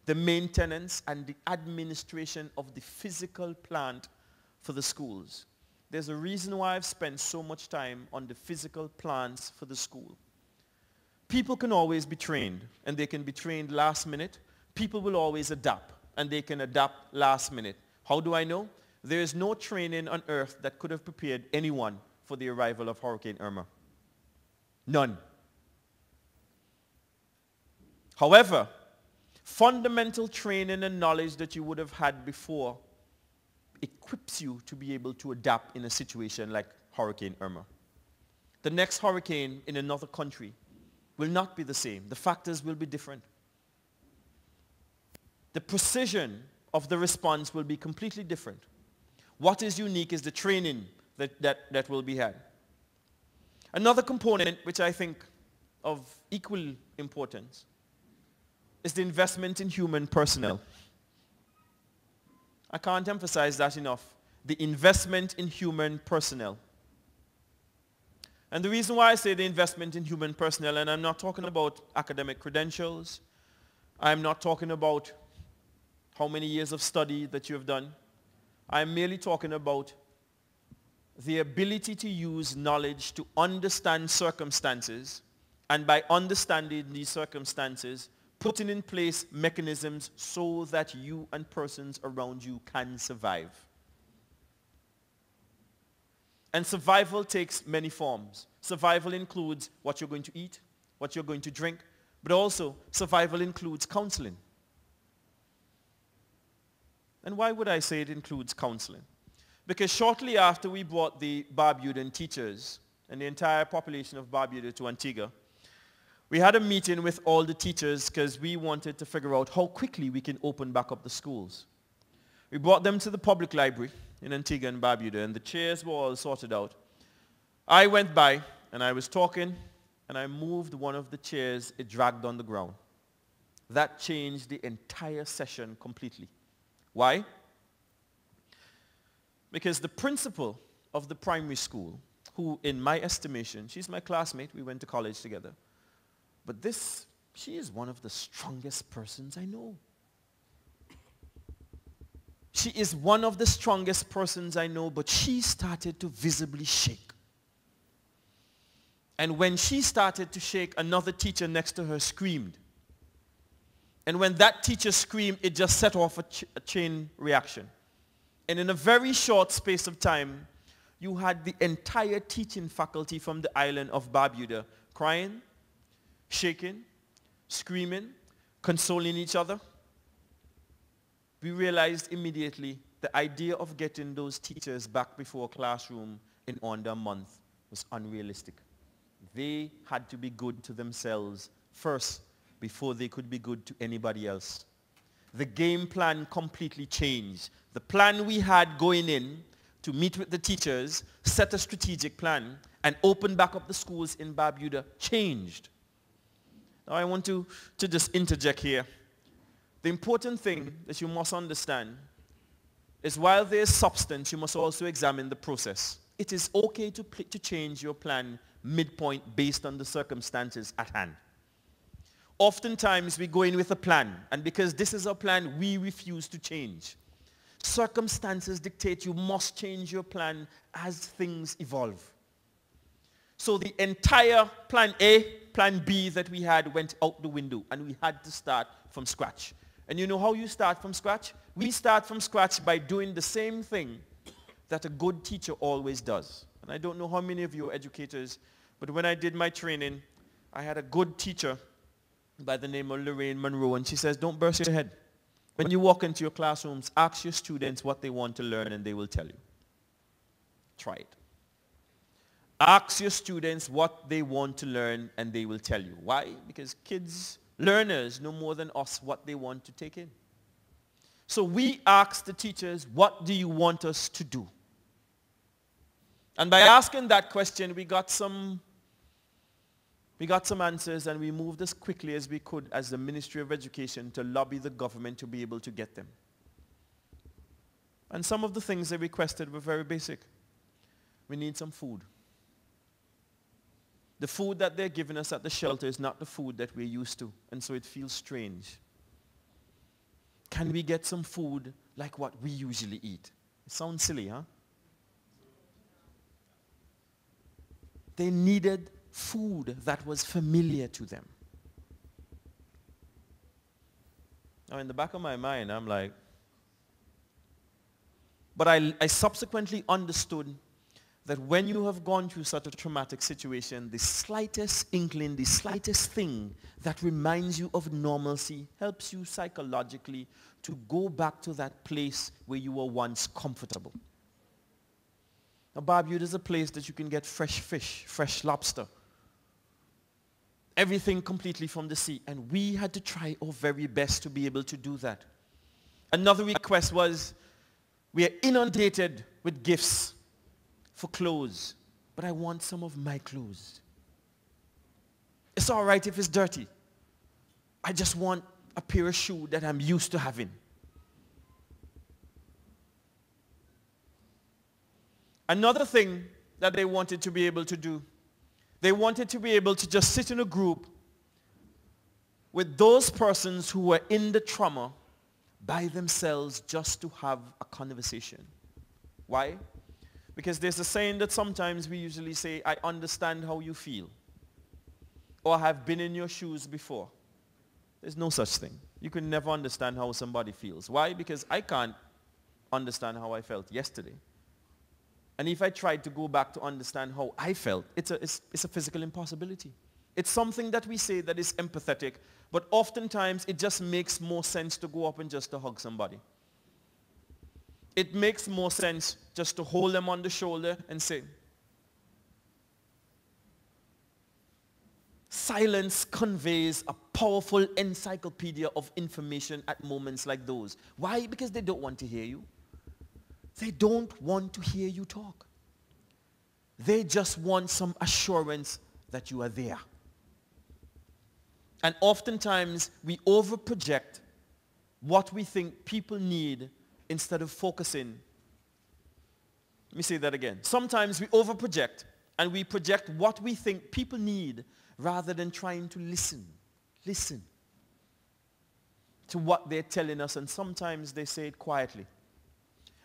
Speaker 4: the maintenance, and the administration of the physical plant for the schools. There's a reason why I've spent so much time on the physical plans for the school. People can always be trained, and they can be trained last minute. People will always adapt, and they can adapt last minute. How do I know? There is no training on earth that could have prepared anyone for the arrival of Hurricane Irma. None. However, fundamental training and knowledge that you would have had before equips you to be able to adapt in a situation like Hurricane Irma. The next hurricane in another country will not be the same. The factors will be different. The precision of the response will be completely different. What is unique is the training that will be had. Another component which I think of equal importance is the investment in human personnel. I can't emphasize that enough. The investment in human personnel. And the reason why I say the investment in human personnel, and I'm not talking about academic credentials, I'm not talking about how many years of study that you have done. I'm merely talking about the ability to use knowledge to understand circumstances, and by understanding these circumstances, putting in place mechanisms so that you and persons around you can survive. And survival takes many forms. Survival includes what you're going to eat, what you're going to drink, but also survival includes counseling. And why would I say it includes counseling? Because shortly after we brought the Barbudan teachers and the entire population of Barbuda to Antigua, we had a meeting with all the teachers because we wanted to figure out how quickly we can open back up the schools. We brought them to the public library in Antigua and Barbuda, and the chairs were all sorted out. I went by, and I was talking, and I moved one of the chairs. It dragged on the ground. That changed the entire session completely. Why? Because the principal of the primary school, who in my estimation, she's my classmate, we went to college together, but she is one of the strongest persons I know. She is one of the strongest persons I know, but she started to visibly shake. And when she started to shake, another teacher next to her screamed. And when that teacher screamed, it just set off a chain reaction. And in a very short space of time, you had the entire teaching faculty from the island of Barbuda crying, shaking, screaming, consoling each other. We realized immediately the idea of getting those teachers back before a classroom in under a month was unrealistic. They had to be good to themselves first before they could be good to anybody else. The game plan completely changed. The plan we had going in to meet with the teachers, set a strategic plan, and open back up the schools in Barbuda changed. Now I want to just interject here. The important thing that you must understand is while there is substance, you must also examine the process. It is okay to change your plan midpoint based on the circumstances at hand. Oftentimes we go in with a plan, and because this is our plan, we refuse to change. Circumstances dictate you must change your plan as things evolve. So the entire plan A, plan B that we had went out the window, and we had to start from scratch. And you know how you start from scratch? We start from scratch by doing the same thing that a good teacher always does. And I don't know how many of you are educators, but when I did my training, I had a good teacher by the name of Lorraine Monroe, and she says, don't burst your head. When you walk into your classrooms, ask your students what they want to learn, and they will tell you. Try it. Ask your students what they want to learn, and they will tell you. Why? Because kids, learners, know more than us what they want to take in. So we asked the teachers, what do you want us to do? And by asking that question, we got some answers, and we moved as quickly as we could as the Ministry of Education to lobby the government to be able to get them. And some of the things they requested were very basic. We need some food. The food that they're giving us at the shelter is not the food that we're used to, and so it feels strange. Can we get some food like what we usually eat? It sounds silly, huh? They needed food that was familiar to them. Now in the back of my mind, I'm like, but I subsequently understood that when you have gone through such a traumatic situation, the slightest inkling, the slightest thing that reminds you of normalcy helps you psychologically to go back to that place where you were once comfortable. Now, Barbuda is a place that you can get fresh fish, fresh lobster, everything completely from the sea. And we had to try our very best to be able to do that. Another request was, we are inundated with gifts for clothes, but I want some of my clothes. It's all right if it's dirty. I just want a pair of shoes that I'm used to having. Another thing that they wanted to be able to do, they wanted to be able to just sit in a group with those persons who were in the trauma by themselves just to have a conversation. Why? Because there's a saying that sometimes we usually say, I understand how you feel, or I have been in your shoes before. There's no such thing. You can never understand how somebody feels. Why? Because I can't understand how I felt yesterday. And if I tried to go back to understand how I felt, it's a physical impossibility. It's something that we say that is empathetic, but oftentimes it just makes more sense to go up and just to hug somebody. It makes more sense just to hold them on the shoulder and say, silence conveys a powerful encyclopedia of information at moments like those. Why? Because they don't want to hear you. They don't want to hear you talk. They just want some assurance that you are there. And oftentimes we overproject what we think people need instead of focusing. Let me say that again. Sometimes we overproject and we project what we think people need rather than trying to listen to what they're telling us, and sometimes they say it quietly.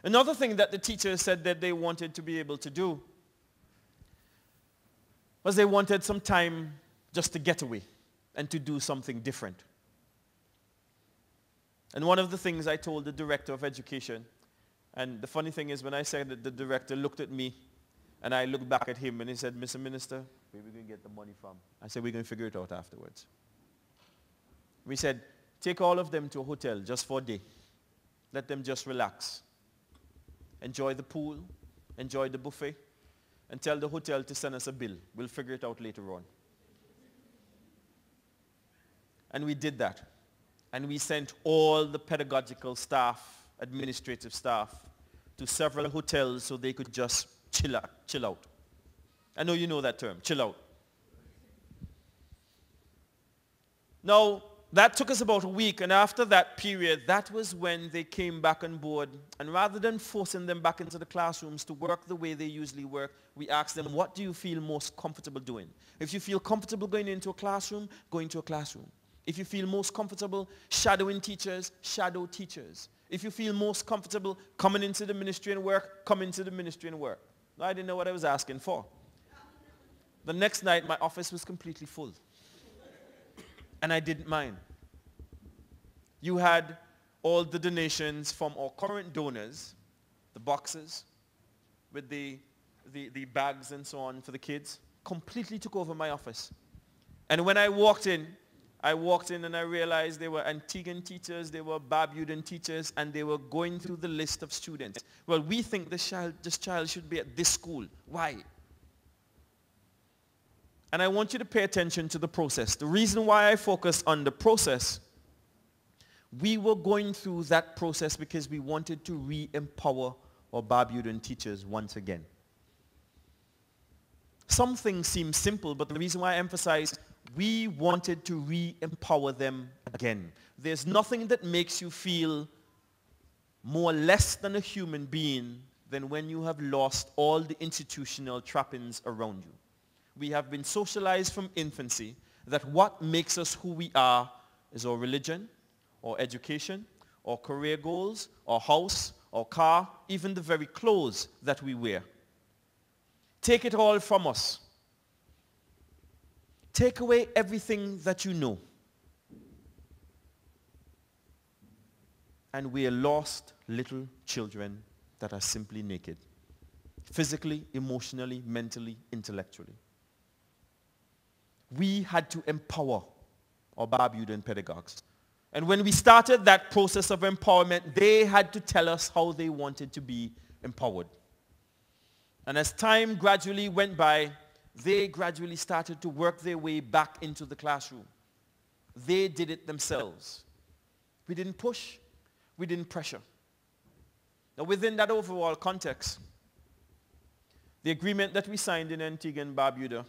Speaker 4: Another thing that the teachers said that they wanted to be able to do was they wanted some time just to get away and to do something different. And one of the things I told the director of education, and the funny thing is when I said that, the director looked at me and I looked back at him and he said, Mr. Minister, where are we going to get the money from? I said, we're going to figure it out afterwards. We said, take all of them to a hotel just for a day. Let them just relax. Enjoy the pool, enjoy the buffet, and tell the hotel to send us a bill. We'll figure it out later on. And we did that. And we sent all the pedagogical staff, administrative staff, to several hotels so they could just chill out. I know you know that term, chill out. Now, that took us about a week, and after that period, that was when they came back on board. And rather than forcing them back into the classrooms to work the way they usually work, we asked them, what do you feel most comfortable doing? If you feel comfortable going into a classroom, go into a classroom. If you feel most comfortable shadowing teachers, shadow teachers. If you feel most comfortable coming into the ministry and work, come into the ministry and work. I didn't know what I was asking for. The next night, my office was completely full. And I didn't mind. You had all the donations from our current donors, the boxes with the bags and so on for the kids, completely took over my office. And when I walked in and I realized they were Antiguan teachers, they were Barbudan teachers, and they were going through the list of students. Well, we think this child should be at this school. Why? And I want you to pay attention to the process. The reason why I focus on the process, we were going through that process because we wanted to re-empower our Barbudan teachers once again. Some things seem simple, but the reason why I emphasize, we wanted to re-empower them again. There's nothing that makes you feel more less than a human being than when you have lost all the institutional trappings around you. We have been socialized from infancy that what makes us who we are is our religion, our education, our career goals, our house, our car, even the very clothes that we wear. Take it all from us. Take away everything that you know. And we are lost little children that are simply naked. Physically, emotionally, mentally, intellectually. We had to empower our Barbudan pedagogues. And when we started that process of empowerment, they had to tell us how they wanted to be empowered. And as time gradually went by, they gradually started to work their way back into the classroom. They did it themselves. We didn't push, we didn't pressure. Now within that overall context, the agreement that we signed in Antigua and Barbuda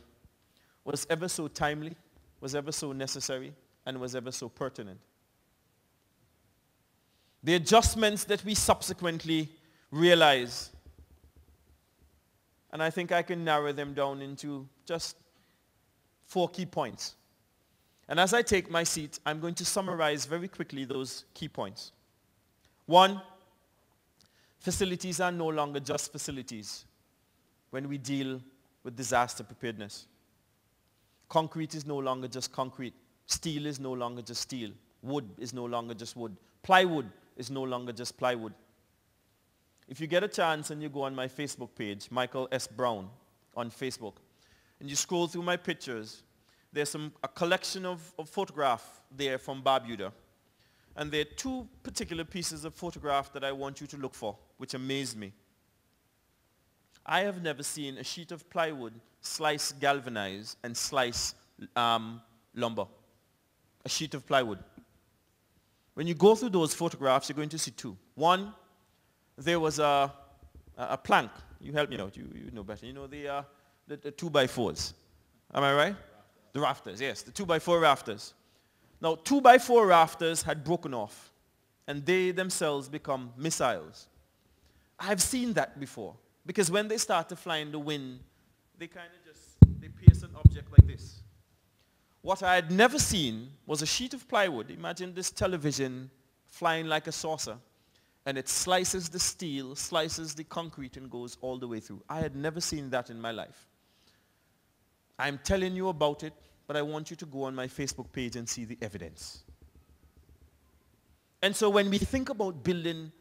Speaker 4: was ever so timely, was ever so necessary, and was ever so pertinent. The adjustments that we subsequently realized, and I think I can narrow them down into just 4 key points. And as I take my seat, I'm going to summarize very quickly those key points. 1, facilities are no longer just facilities when we deal with disaster preparedness. Concrete is no longer just concrete. Steel is no longer just steel. Wood is no longer just wood. Plywood is no longer just plywood. If you get a chance and you go on my Facebook page, Michael S. Brown on Facebook, and you scroll through my pictures, there's a collection of photographs there from Barbuda. And there are 2 particular pieces of photograph that I want you to look for, which amazed me. I have never seen a sheet of plywood slice galvanized and slice lumber. A sheet of plywood. When you go through those photographs, you're going to see 2. 1, there was a plank. You help me out, you know better. You know the 2x4s. Am I right? The rafters, yes, the 2x4 rafters. Now, 2x4 rafters had broken off, and they themselves become missiles. I've seen that before, because when they start to fly in the wind, they kind of they pierce an object like this. What I had never seen was a sheet of plywood. Imagine this television flying like a saucer, and it slices the steel, slices the concrete, and goes all the way through. I had never seen that in my life. I'm telling you about it, but I want you to go on my Facebook page and see the evidence. And so when we think about building,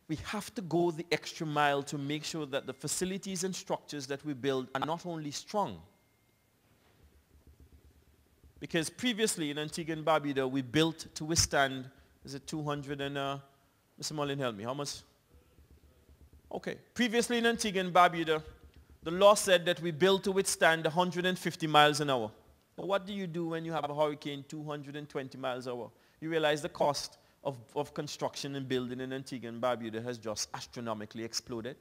Speaker 4: we have to go the extra mile to make sure that the facilities and structures that we build are not only strong. Because previously in Antigua and Barbuda, we built to withstand, is it 200 and, Mr. Mullin, help me, how much? Okay. Previously in Antigua and Barbuda, the law said that we built to withstand 150 miles an hour. But what do you do when you have a hurricane 220 miles an hour? You realize the cost of construction and building in Antigua and Barbuda has just astronomically exploded.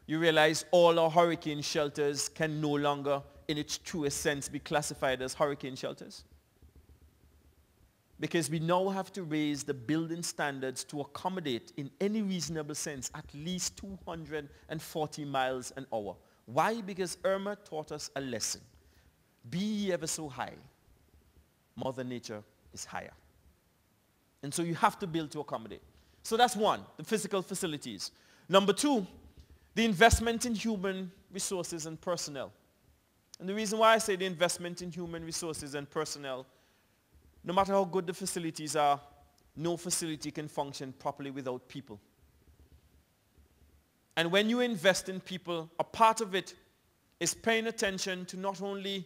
Speaker 4: You realize all our hurricane shelters can no longer, in its truest sense, be classified as hurricane shelters. Because we now have to raise the building standards to accommodate, in any reasonable sense, at least 240 miles an hour. Why? Because Irma taught us a lesson. Be ye ever so high, Mother Nature is higher. And so you have to build to accommodate. So that's one, the physical facilities. Number two, the investment in human resources and personnel. And the reason why I say the investment in human resources and personnel, no matter how good the facilities are, no facility can function properly without people. And when you invest in people, a part of it is paying attention to not only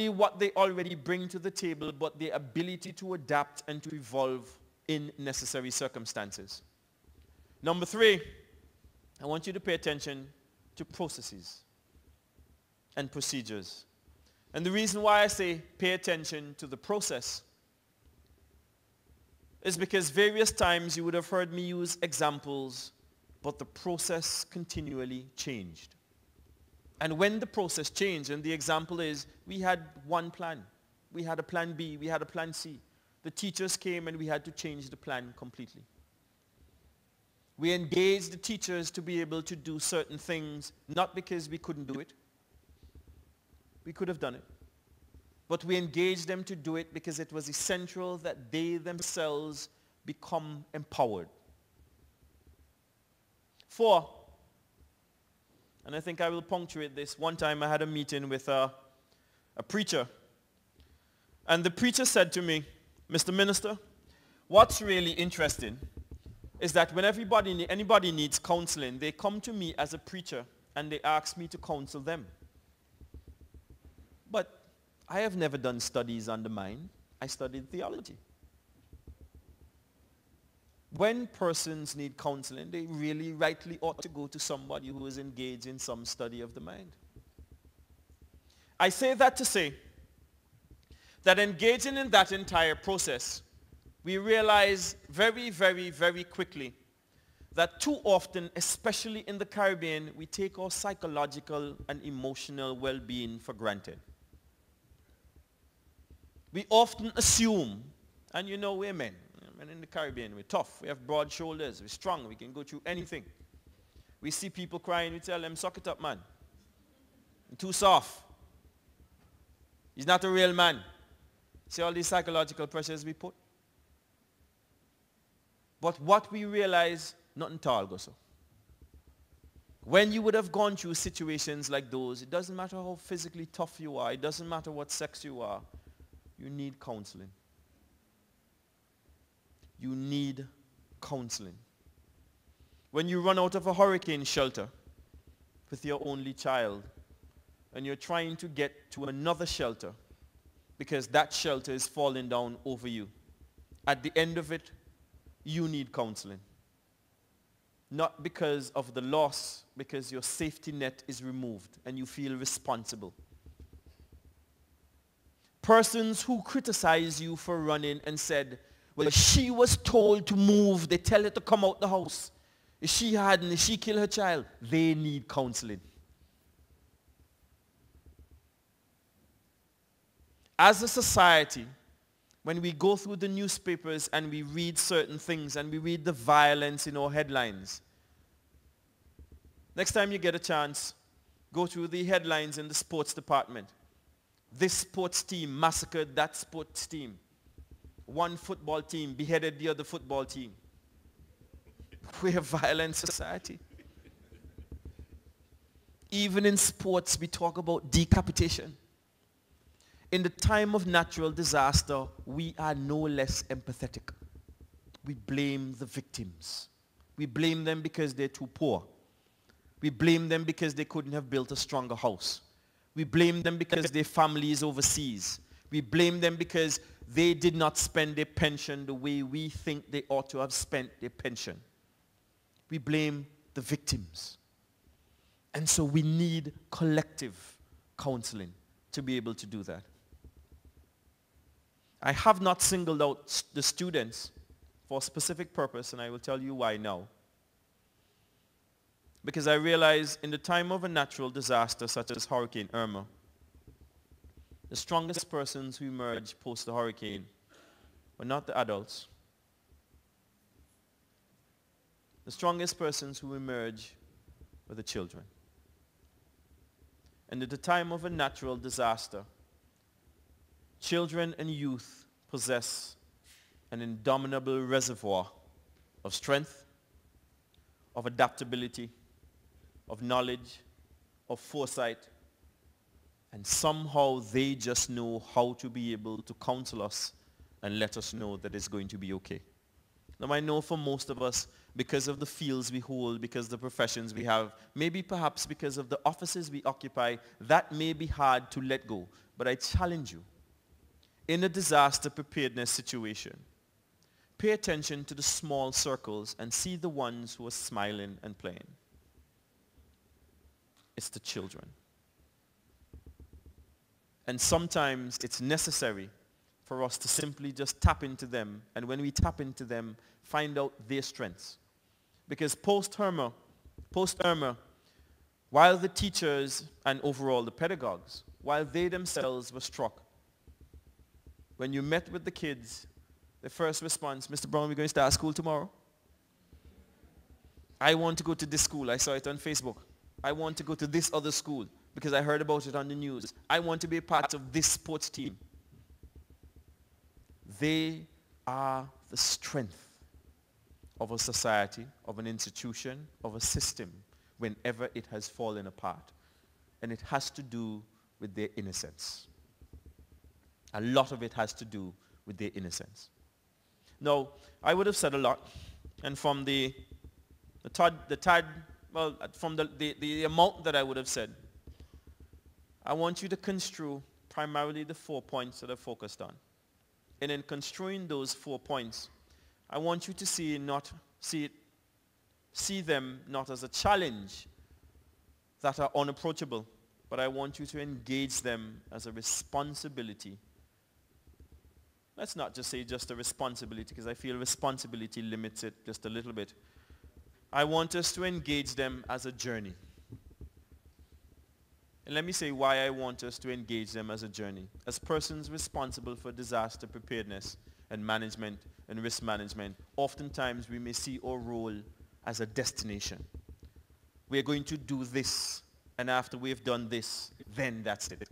Speaker 4: what they already bring to the table, but their ability to adapt and to evolve in necessary circumstances. Number three, I want you to pay attention to processes and procedures. And the reason why I say pay attention to the process is because various times you would have heard me use examples, but the process continually changed. And when the process changed, and the example is, we had one plan. We had a plan B, we had a plan C. The teachers came and we had to change the plan completely. We engaged the teachers to be able to do certain things, not because we couldn't do it. We could have done it. But we engaged them to do it because it was essential that they themselves become empowered. 4, and I think I will punctuate this. One time I had a meeting with a preacher. And the preacher said to me, Mr. Minister, what's really interesting is that when anybody needs counseling, they come to me as a preacher and they ask me to counsel them. But I have never done studies on the mind. I studied theology. When persons need counseling, they really rightly ought to go to somebody who is engaged in some study of the mind. I say that to say that engaging in that entire process, we realize very, very, very quickly that too often, especially in the Caribbean, we take our psychological and emotional well-being for granted. We often assume, and you know we're men, and in the Caribbean, we're tough. We have broad shoulders. We're strong. We can go through anything. We see people crying. We tell them, suck it up, man. You're too soft. He's not a real man. See all these psychological pressures we put? But what we realize, nothing tall goes so. When you would have gone through situations like those, it doesn't matter how physically tough you are. It doesn't matter what sex you are. You need counseling. You need counseling. When you run out of a hurricane shelter with your only child and you're trying to get to another shelter because that shelter is falling down over you, at the end of it, you need counseling. Not because of the loss, because your safety net is removed and you feel responsible. Persons who criticize you for running and said, well, she was told to move. They tell her to come out the house. If she hadn't, if she killed her child, they need counseling. As a society, when we go through the newspapers and we read certain things and we read the violence in our headlines, next time you get a chance, go through the headlines in the sports department. This sports team massacred that sports team. One football team beheaded the other football team. We're a violent society. Even in sports, we talk about decapitation. In the time of natural disaster, we are no less empathetic. We blame the victims. We blame them because they're too poor. We blame them because they couldn't have built a stronger house. We blame them because their family is overseas. We blame them because they did not spend their pension the way we think they ought to have spent their pension. We blame the victims. And so we need collective counseling to be able to do that. I have not singled out the students for a specific purpose, and I will tell you why now. Because I realize in the time of a natural disaster such as Hurricane Irma, the strongest persons who emerged post the hurricane were not the adults. The strongest persons who emerged were the children. And at the time of a natural disaster, children and youth possess an indomitable reservoir of strength, of adaptability, of knowledge, of foresight, and somehow they just know how to be able to counsel us and let us know that it's going to be okay. Now I know for most of us, because of the fields we hold, because of the professions we have, maybe perhaps because of the offices we occupy, that may be hard to let go. But I challenge you, in a disaster preparedness situation, pay attention to the small circles and see the ones who are smiling and playing. It's the children. And sometimes it's necessary for us to simply just tap into them, and when we tap into them, find out their strengths. Because post-Irma, while the teachers and overall the pedagogues, while they themselves were struck, when you met with the kids, the first response, Mr. Brown, we're going to start school tomorrow. I want to go to this school. I saw it on Facebook. I want to go to this other school because I heard about it on the news. I want to be a part of this sports team. They are the strength of a society, of an institution, of a system, whenever it has fallen apart. And it has to do with their innocence. A lot of it has to do with their innocence. Now, I would have said a lot, and from the amount that I would have said, I want you to construe primarily the 4 points that I focused on. And in construing those 4 points, I want you to see them not as a challenge that are unapproachable, but I want you to engage them as a responsibility. Let's not just say just a responsibility, because I feel responsibility limits it just a little bit. I want us to engage them as a journey. And let me say why I want us to engage them as a journey. As persons responsible for disaster preparedness and management and risk management, oftentimes we may see our role as a destination. We are going to do this, and after we've done this, then that's it.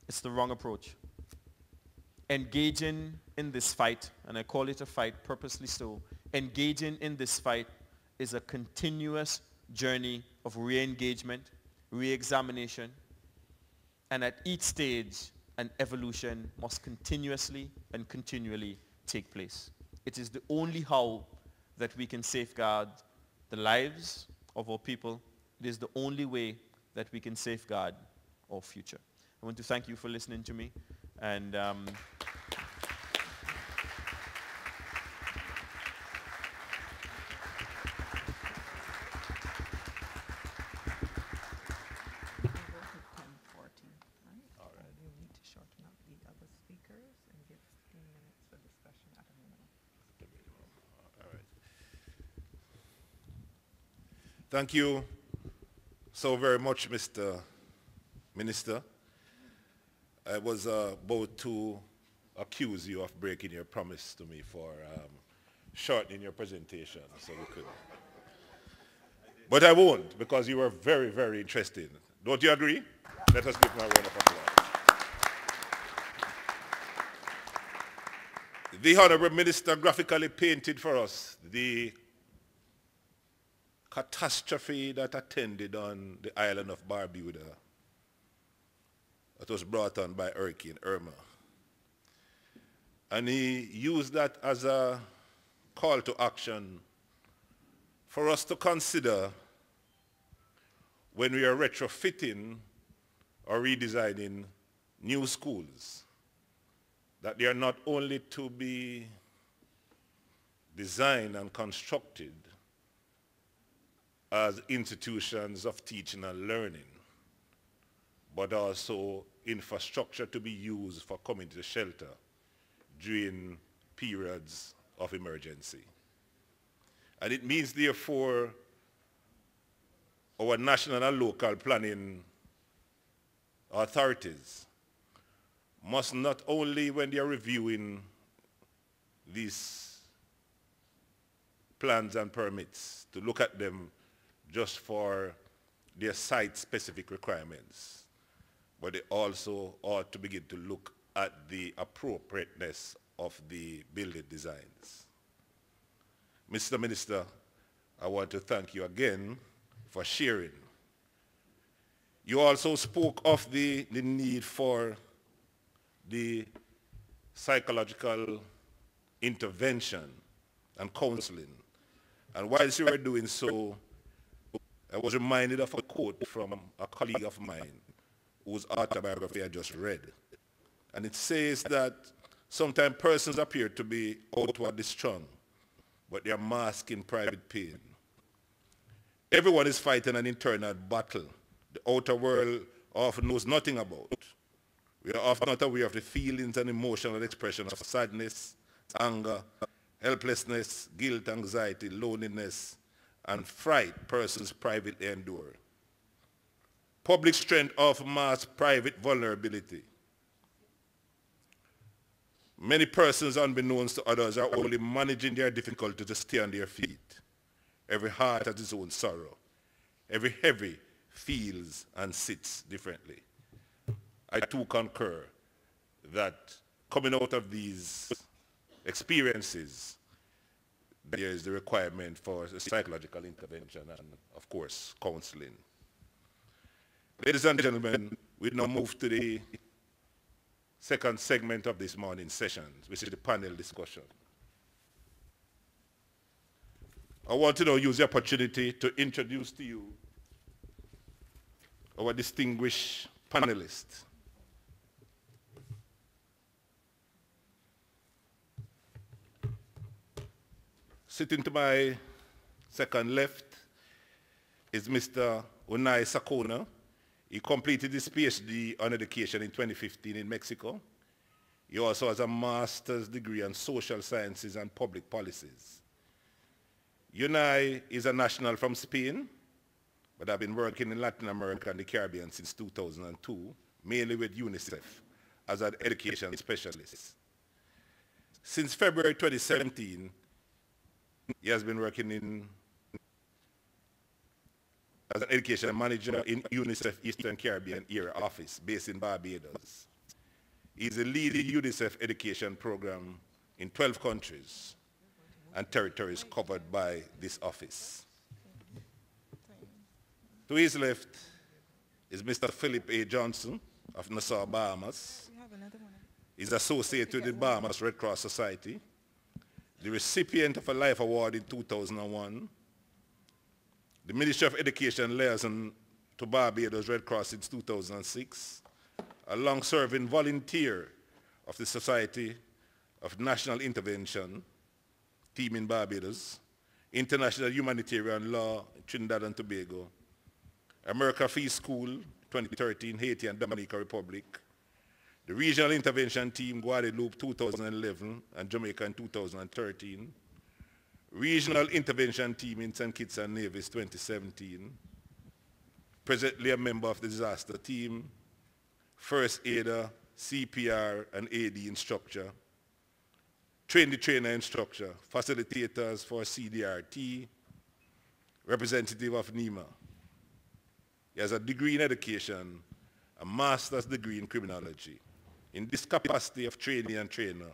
Speaker 4: It's the wrong approach. Engaging in this fight, and I call it a fight purposely so, engaging in this fight is a continuous journey of re-engagement, re-examination, and at each stage, an evolution must continuously and continually take place. It is the only how that we can safeguard the lives of our people. It is the only way that we can safeguard our future. I want to thank you for listening to me, and
Speaker 1: Thank you so very much, Mr. Minister. I was about to accuse you of breaking your promise to me for shortening your presentation, so we could. But I won't, because you were very, very interesting. Don't you agree? Let us give him a round of applause. The Honorable Minister graphically painted for us the catastrophe that attended on the island of Barbuda that was brought on by Hurricane Irma. And he used that as a call to action for us to consider when we are retrofitting or redesigning new schools, that they are not only to be designed and constructed as institutions of teaching and learning, but also infrastructure to be used for community shelter during periods of emergency. And it means, therefore, our national and local planning authorities must not only, when they are reviewing these plans and permits, to look at them just for their site-specific requirements, but they also ought to begin to look at the appropriateness of the building designs. Mr. Minister, I want to thank you again for sharing. You also spoke of the need for the psychological intervention and counseling. And whilst you were doing so, I was reminded of a quote from a colleague of mine whose autobiography I just read. And it says that sometimes persons appear to be outwardly strong, but they are masking private pain. Everyone is fighting an internal battle the outer world often knows nothing about. We are often not aware of the feelings and emotional expression of sadness, anger, helplessness, guilt, anxiety, loneliness, and fright persons privately endure. Public strength often masks private vulnerability. Many persons, unbeknownst to others, are only managing their difficulty to stay on their feet. Every heart has its own sorrow. Every heavy feels and sits differently. I too concur that coming out of these experiences, there is the requirement for psychological intervention and, of course, counseling. Ladies and gentlemen, we now move to the second segment of this morning's session, which is the panel discussion. I want to now use the opportunity to introduce to you our distinguished panelists. Sitting to my second left is Mr. Unai Sakona. He completed his PhD on education in 2015 in Mexico. He also has a master's degree in social sciences and public policies. Unai is a national from Spain, but I've been working in Latin America and the Caribbean since 2002, mainly with UNICEF as an education specialist. Since February 2017, he has been working as an education manager in UNICEF Eastern Caribbean Area Office based in Barbados. He is the leading UNICEF education program in 12 countries and territories covered by this office. To his left is Mr. Philip A. Johnson of Nassau, Bahamas. He's associated with the Bahamas Red Cross Society, the recipient of a Life Award in 2001, the Ministry of Education liaison to Barbados Red Cross since 2006, a long-serving volunteer of the Society of National Intervention team in Barbados, International Humanitarian Law in Trinidad and Tobago, America Free School 2013, Haiti and Dominican Republic, the Regional Intervention Team Guadeloupe 2011 and Jamaica in 2013, Regional Intervention Team in St. Kitts and Nevis 2017, presently a member of the disaster team, first aider, CPR and AD instructor, train-the-trainer instructor, facilitators for CDRT, representative of NEMA. He has a degree in education, a master's degree in criminology. In this capacity of trainee and trainer,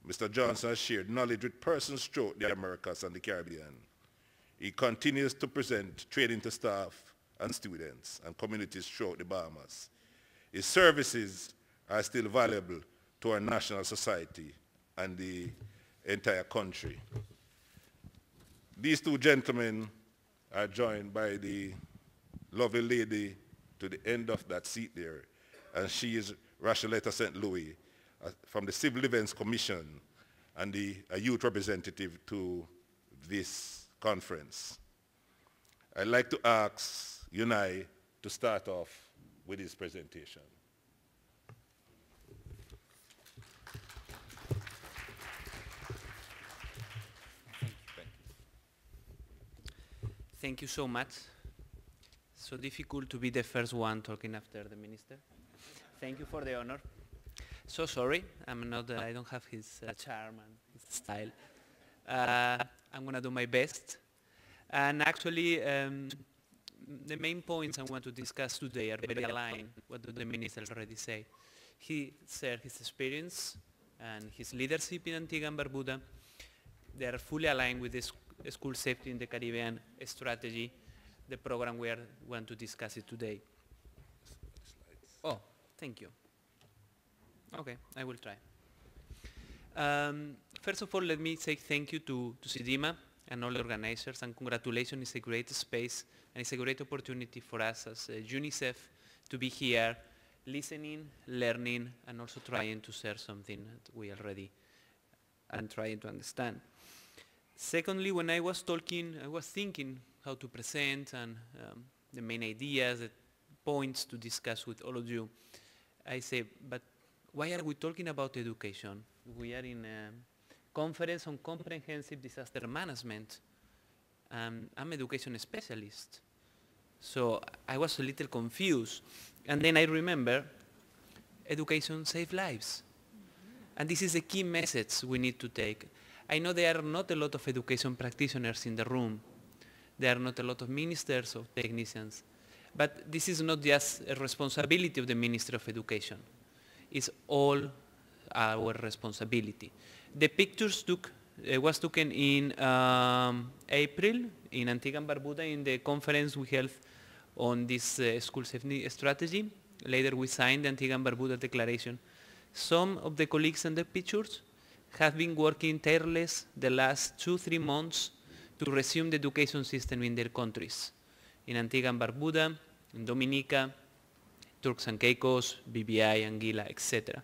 Speaker 1: Mr. Johnson has shared knowledge with persons throughout the Americas and the Caribbean. He continues to present training to staff and students and communities throughout the Bahamas. His services are still valuable to our national society and the entire country. These two gentlemen are joined by the lovely lady to the end of that seat there, and she is Racheletta St. Louis from the Civil Defense Commission and a youth representative to this conference. I'd like to ask Unai to start off with his presentation.
Speaker 5: Thank you so much. So difficult to be the first one talking after the minister. Thank you for the honor. So sorry, I don't have his charm and his style. I'm gonna do my best. And actually, the main points I want to discuss today are very aligned with what the minister already said. He shared his experience and his leadership in Antigua and Barbuda. They are fully aligned with this school safety in the Caribbean strategy, the program we want to discuss it today. Oh, thank you. Okay, I will try. First of all, let me say thank you to CIDIMA and all the organizers, and congratulations. It's a great space, and it's a great opportunity for us as UNICEF to be here, listening, learning, and also trying to share something that we already are trying to understand. Secondly, when I was talking, I was thinking how to present and the main ideas, the points to discuss with all of you. I say, but why are we talking about education? We are in a conference on comprehensive disaster management. I'm an education specialist. So I was a little confused. And then I remember, education saves lives. And this is a key message we need to take. I know there are not a lot of education practitioners in the room. There are not a lot of ministers or technicians. But this is not just a responsibility of the Ministry of Education. It's all our responsibility. The pictures was taken in April in Antigua and Barbuda in the conference we held on this school safety strategy. Later we signed the Antigua and Barbuda Declaration. Some of the colleagues in the pictures have been working tireless the last 2-3 months to resume the education system in their countries. In Antigua and Barbuda, in Dominica, Turks and Caicos, BBI, Anguilla, etc.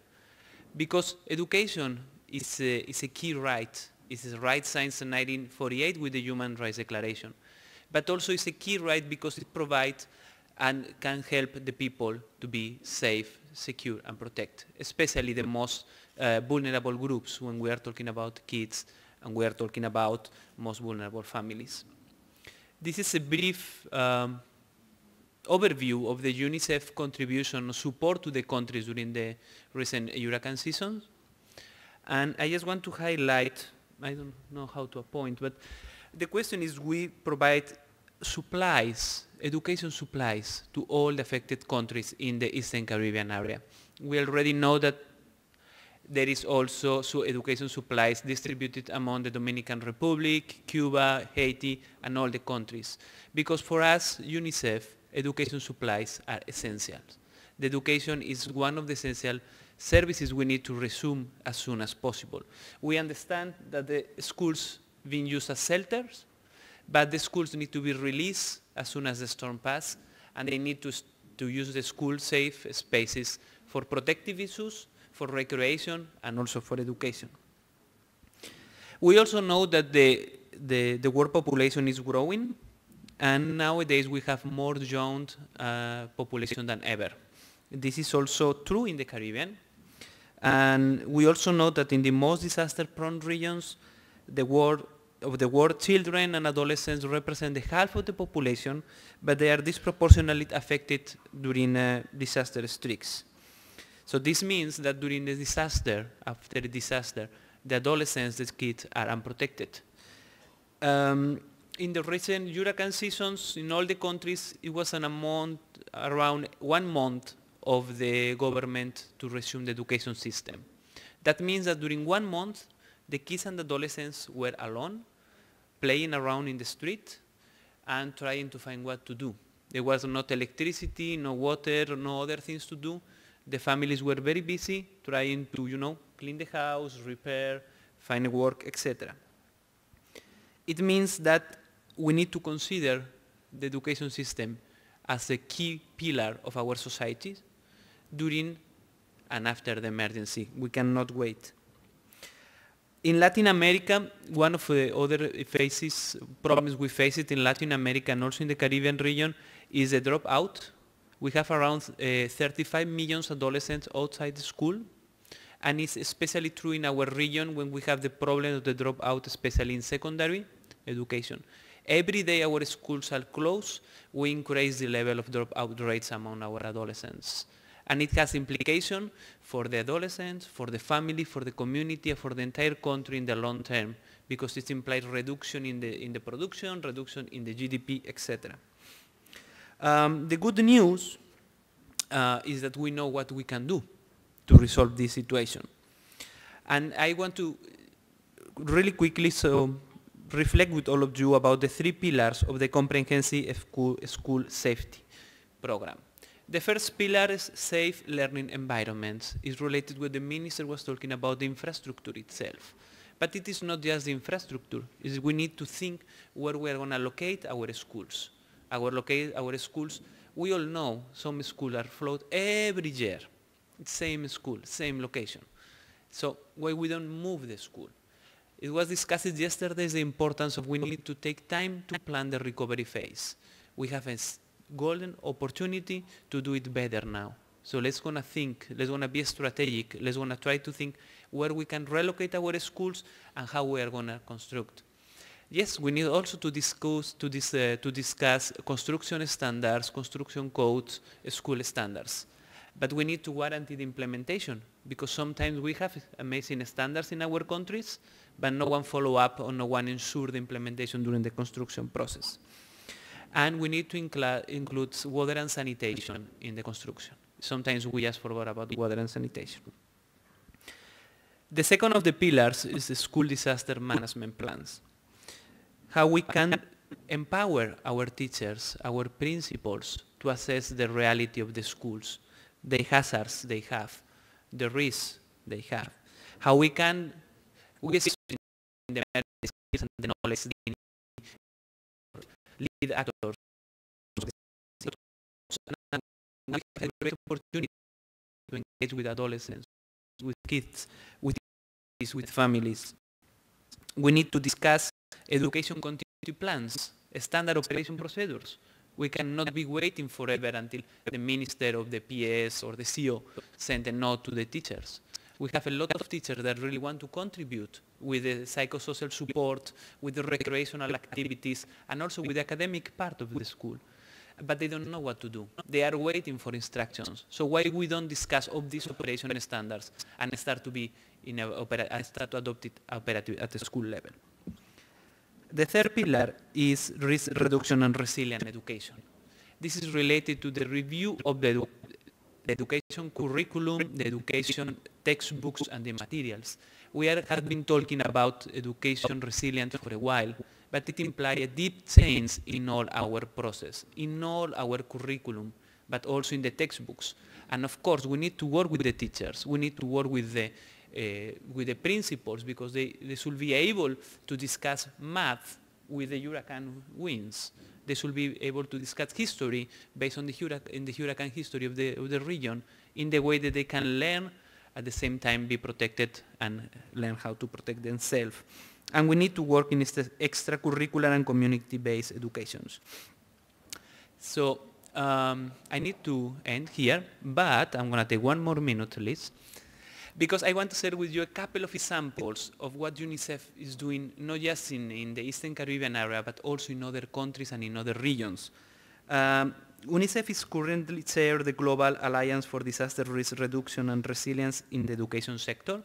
Speaker 5: Because education is a key right. It's a right signed in 1948 with the Human Rights Declaration. But also it's a key right because it provides and can help the people to be safe, secure, and protect, especially the most vulnerable groups when we are talking about kids and we are talking about most vulnerable families. This is a brief overview of the UNICEF contribution support to the countries during the recent hurricane season. And I just want to highlight, I don't know how to appoint, but the question is we provide supplies, education supplies to all the affected countries in the Eastern Caribbean area. We already know that there is also education supplies distributed among the Dominican Republic, Cuba, Haiti, and all the countries. Because for us, UNICEF, education supplies are essential. The education is one of the essential services we need to resume as soon as possible. We understand that the schools being used as shelters, but the schools need to be released as soon as the storm passes, and they need to use the school-safe spaces for protective issues, for recreation, and also for education. We also know that the world population is growing, and nowadays we have more young population than ever. This is also true in the Caribbean. And we also know that in the most disaster-prone regions, the world children and adolescents represent the half of the population, but they are disproportionately affected during disaster streaks. So this means that during the disaster, after the disaster, the adolescents, the kids are unprotected. In the recent hurricane seasons in all the countries, it was around 1 month of the government to resume the education system. That means that during 1 month, the kids and adolescents were alone, playing around in the street, and trying to find what to do. There was not electricity, no water, no other things to do. The families were very busy trying to, clean the house, repair, find work, etc. It means that we need to consider the education system as a key pillar of our society during and after the emergency. We cannot wait. In Latin America, one of the other problems we face it in Latin America and also in the Caribbean region is the dropout. We have around 35 million adolescents outside school, and it's especially true in our region when we have the problem of the dropout, especially in secondary education. Every day our schools are closed, we increase the level of dropout rates among our adolescents. And it has implications for the adolescents, for the family, for the community, and for the entire country in the long term, because it implies reduction in the production, reduction in the GDP, etc. The good news is that we know what we can do to resolve this situation. And I want to really quickly reflect with all of you about the 3 pillars of the comprehensive school safety program. The first pillar is safe learning environments. It's related with the minister was talking about the infrastructure itself. But it is not just the infrastructure. We need to think where we are going to locate our schools. Our schools, we all know some schools are flooded every year. It's same school, same location. So why we don't move the school? It was discussed yesterday the importance of we need to take time to plan the recovery phase. We have a golden opportunity to do it better now. So let's gonna think, let's gonna be strategic, let's gonna try to think where we can relocate our schools and how we are gonna construct. Yes, we need also to discuss construction standards, construction codes, school standards. But we need to guarantee the implementation, because sometimes we have amazing standards in our countries, but no one follow up or no one ensure the implementation during the construction process. And we need to include water and sanitation in the construction. Sometimes we just forgot about water and sanitation. The second of the pillars is the school disaster management plans. How we can empower our teachers, our principals, to assess the reality of the schools, the hazards they have, the risks they have. How we can, in the skills and the knowledge lead actors. We have a great opportunity to engage with adolescents, with kids, with families. We need to discuss education continuity plans, standard operation procedures. We cannot be waiting forever until the minister of the PS or the CEO send a note to the teachers. We have a lot of teachers that really want to contribute with the psychosocial support, with the recreational activities, and also with the academic part of the school. But they don't know what to do. They are waiting for instructions. So why we don't discuss all these operation standards and start to adopt it operative at the school level? The third pillar is risk reduction and resilient education. This is related to the review of the education curriculum, the education textbooks, and the materials. We have been talking about education resilience for a while, but it implies a deep change in all our process, in all our curriculum, but also in the textbooks. And of course, we need to work with the teachers. We need to work with the principals, because they should be able to discuss math with the hurricane winds. They should be able to discuss history based on the hurricane history of the region in the way that they can learn, at the same time be protected and learn how to protect themselves. And we need to work in extracurricular and community-based educations. So I need to end here, but I'm going to take one more minute, please, because I want to share with you a couple of examples of what UNICEF is doing, not just in the Eastern Caribbean area, but also in other countries and in other regions. UNICEF is currently chairing the Global Alliance for Disaster Risk Reduction and Resilience in the Education Sector.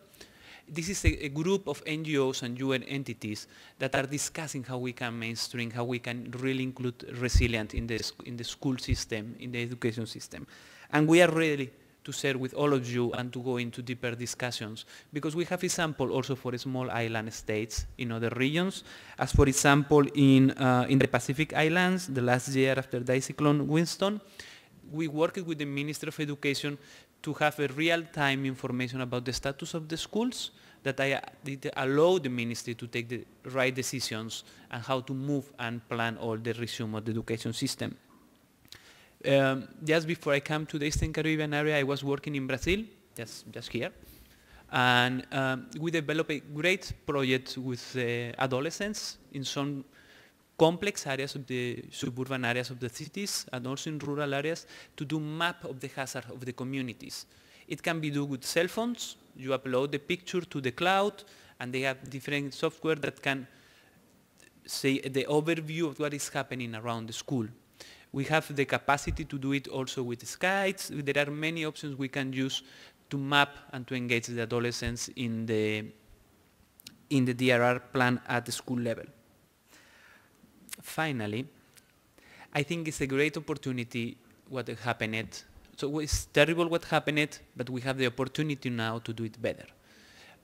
Speaker 5: This is a group of NGOs and UN entities that are discussing how we can mainstream, how we can really include resilience in the school system, in the education system. And we are ready to share with all of you and to go into deeper discussions, because we have example also for small island states in other regions, as for example in the Pacific Islands, the last year after the cyclone Winston, we worked with the Ministry of Education to have a real-time information about the status of the schools that allow the ministry to take the right decisions and how to move and plan all the resume of the education system. Just before I came to the Eastern Caribbean area, I was working in Brazil, just here, and we developed a great project with adolescents in some complex areas of the suburban areas of the cities and also in rural areas to do map of the hazard of the communities. It can be done with cell phones. You upload the picture to the cloud, and they have different software that can say the overview of what is happening around the school. We have the capacity to do it also with Skypes. There are many options we can use to map and to engage the adolescents in the DRR plan at the school level. Finally, I think it's a great opportunity what happened. So it's terrible what happened, but we have the opportunity now to do it better.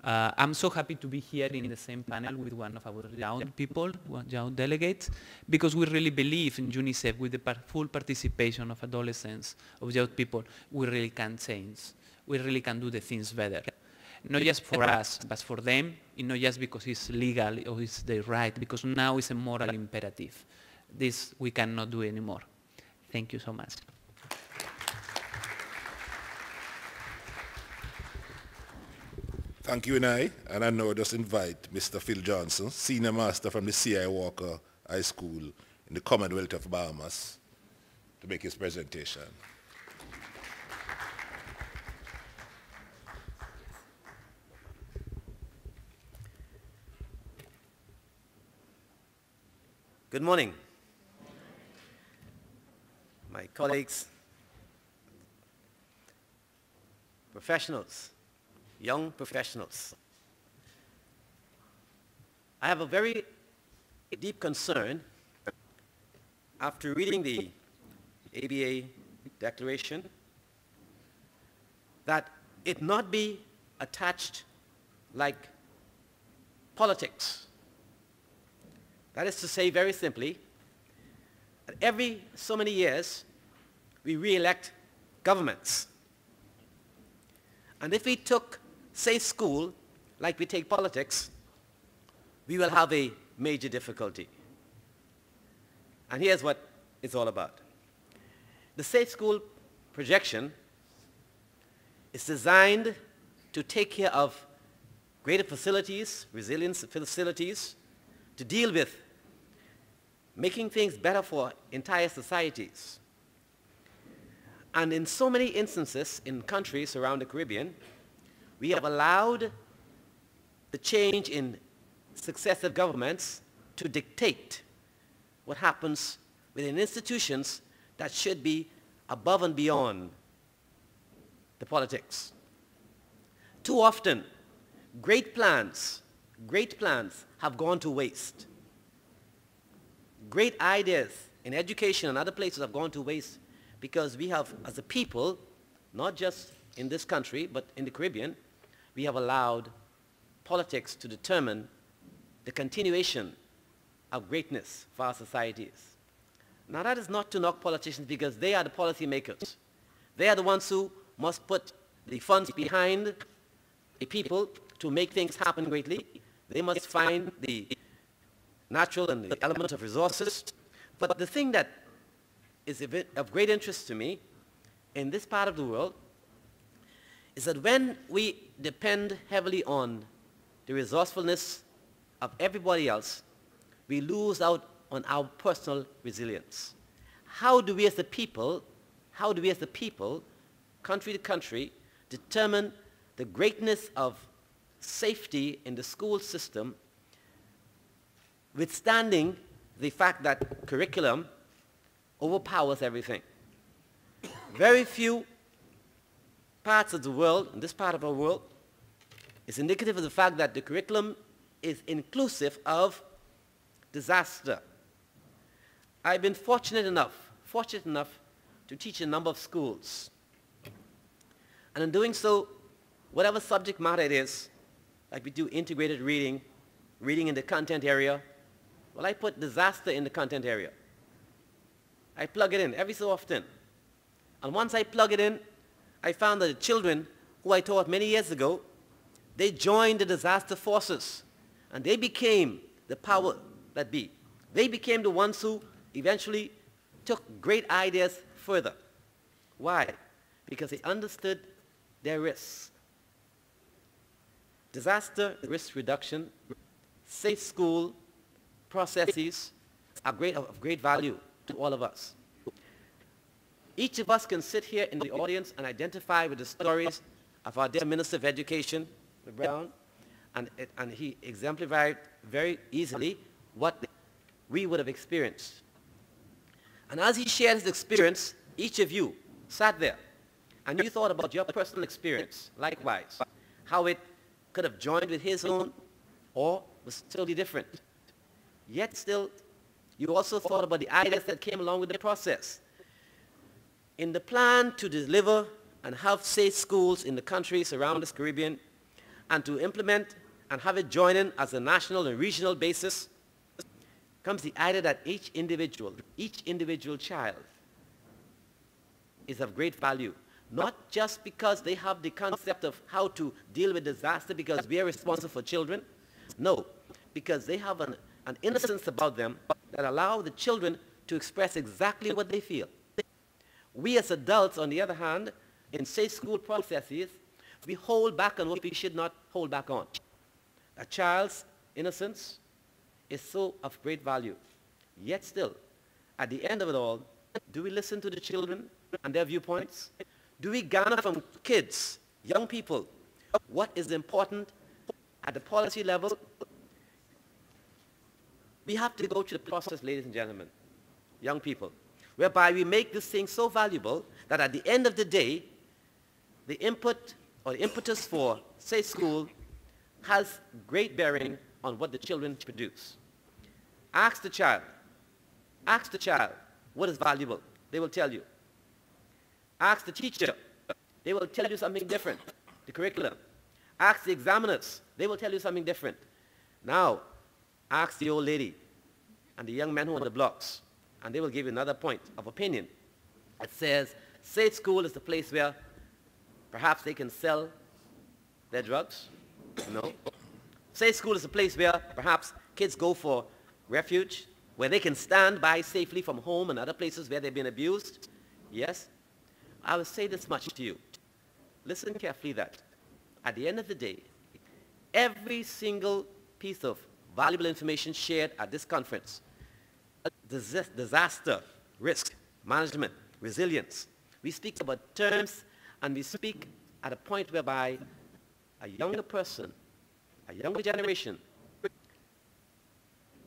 Speaker 5: I'm so happy to be here in the same panel with one of our young people, young delegates, because we really believe in UNICEF with the full participation of adolescents, of young people, we really can change. We really can do the things better. Not just for us, but for them, and not just because it's legal or it's their right, because now it's a moral imperative. This we cannot do anymore. Thank you so much.
Speaker 1: Thank you, and I now just invite Mr. Phil Johnson, Senior Master from the C.I. Walker High School in the Commonwealth of Bahamas, to make his presentation.
Speaker 6: Good morning. My colleagues, professionals, young professionals. I have a very deep concern after reading the ABA Declaration that it not be attached like politics. That is to say, very simply, that every so many years we re-elect governments. And if we took, say, school, like we take politics, we will have a major difficulty. And here's what it's all about. The Safe School projection is designed to take care of greater facilities, resilience facilities, to deal with making things better for entire societies. And in so many instances in countries around the Caribbean, we have allowed the change in successive governments to dictate what happens within institutions that should be above and beyond the politics. Too often, great plans have gone to waste. Great ideas in education and other places have gone to waste because we have, as a people, not just in this country, but in the Caribbean, we have allowed politics to determine the continuation of greatness for our societies. Now that is not to knock politicians because they are the policy makers. They are the ones who must put the funds behind the people to make things happen greatly. They must find the natural and the element of resources. But the thing that is of great interest to me in this part of the world is that when we depend heavily on the resourcefulness of everybody else, we lose out on our personal resilience. How do we as a people, country to country, determine the greatness of safety in the school system, withstanding the fact that curriculum overpowers everything? Very few parts of the world, in this part of our world, is indicative of the fact that the curriculum is inclusive of disaster. I've been fortunate enough to teach a number of schools. And in doing so, whatever subject matter it is, like we do integrated reading, reading in the content area, well, I put disaster in the content area. I plug it in every so often. And once I plug it in, I found that the children who I taught many years ago, they joined the disaster forces. And they became the power that be. They became the ones who eventually took great ideas further. Why? Because they understood their risks. Disaster risk reduction, safe school processes are of great value to all of us. Each of us can sit here in the audience and identify with the stories of our dear Minister of Education, Brown, and he exemplified very easily what we would have experienced. And as he shared his experience, each of you sat there and you thought about your personal experience, likewise, how it could have joined with his own or was totally different. Yet still, you also thought about the ideas that came along with the process. In the plan to deliver and have safe schools in the countries around the Caribbean and to implement and have it join in as a national and regional basis comes the idea that each individual child is of great value. Not just because they have the concept of how to deal with disaster because we are responsible for children. No, because they have an innocence about them that allow the children to express exactly what they feel. We as adults, on the other hand, in safe school processes, we hold back on what we should not hold back on. A child's innocence is so of great value. Yet still, at the end of it all, do we listen to the children and their viewpoints? Do we garner from kids, young people, what is important at the policy level? We have to go through the process, ladies and gentlemen, young people, whereby we make this thing so valuable that at the end of the day, the input or the impetus for safe school has great bearing on what the children produce. Ask the child what is valuable. They will tell you. Ask the teacher. They will tell you something different, the curriculum. Ask the examiners. They will tell you something different. Now, ask the old lady and the young men who are on the blocks, and they will give you another point of opinion. It says, safe school is the place where perhaps they can sell their drugs. No. Safe school is a place where perhaps kids go for refuge, where they can stand by safely from home and other places where they've been abused. Yes. I will say this much to you. Listen carefully that at the end of the day, every single piece of valuable information shared at this conference, disaster, risk, management, resilience, we speak about terms and we speak at a point whereby a younger person, a younger generation,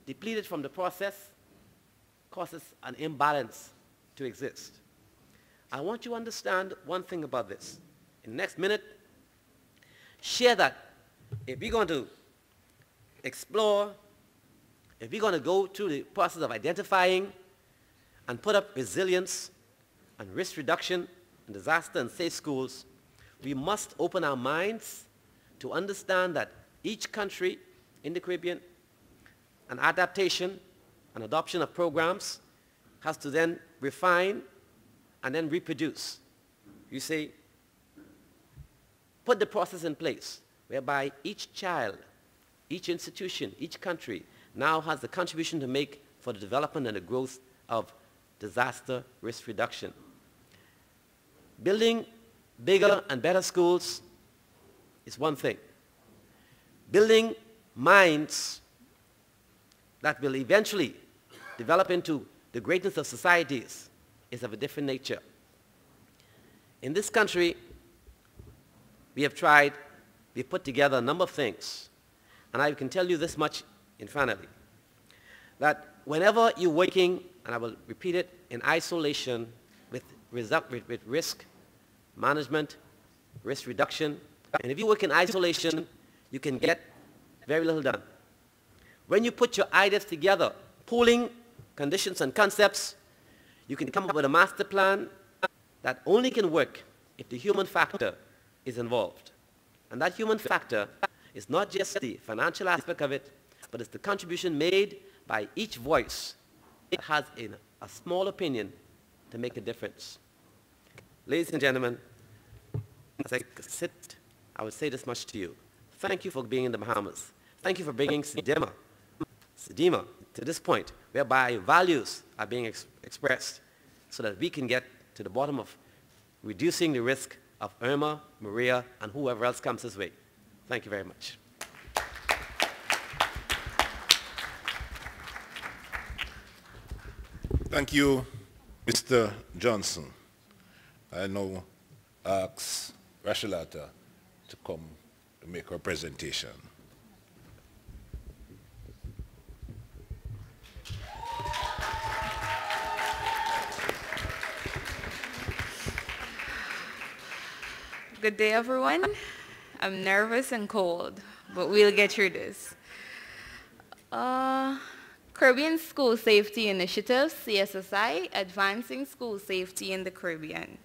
Speaker 6: depleted from the process, causes an imbalance to exist. I want you to understand one thing about this. In the next minute, share that if we're going to explore, if we're going to go through the process of identifying and put up resilience and risk reduction and disaster and safe schools, we must open our minds to understand that each country in the Caribbean, an adaptation and adoption of programs has to then refine and then reproduce. You say, put the process in place whereby each child, each institution, each country now has the contribution to make for the development and the growth of disaster risk reduction. Building bigger and better schools is one thing. Building minds that will eventually develop into the greatness of societies is of a different nature. In this country, we've put together a number of things. And I can tell you this much infantily, that whenever you're working, and I will repeat it, in isolation with risk management, risk reduction, and if you work in isolation, you can get very little done. When you put your ideas together, pooling conditions and concepts, you can come up with a master plan that only can work if the human factor is involved. And that human factor is not just the financial aspect of it, but it's the contribution made by each voice that has a small opinion to make a difference. Ladies and gentlemen, as I sit, I would say this much to you. Thank you for being in the Bahamas. Thank you for bringing SEDIMA to this point whereby values are being expressed so that we can get to the bottom of reducing the risk of Irma, Maria, and whoever else comes this way. Thank you very much.
Speaker 1: Thank you, Mr. Johnson. I now ask Rashalata to come to make her presentation.
Speaker 7: Good day, everyone. I'm nervous and cold, but we'll get through this. Caribbean School Safety Initiative, CSSI, Advancing School Safety in the Caribbean.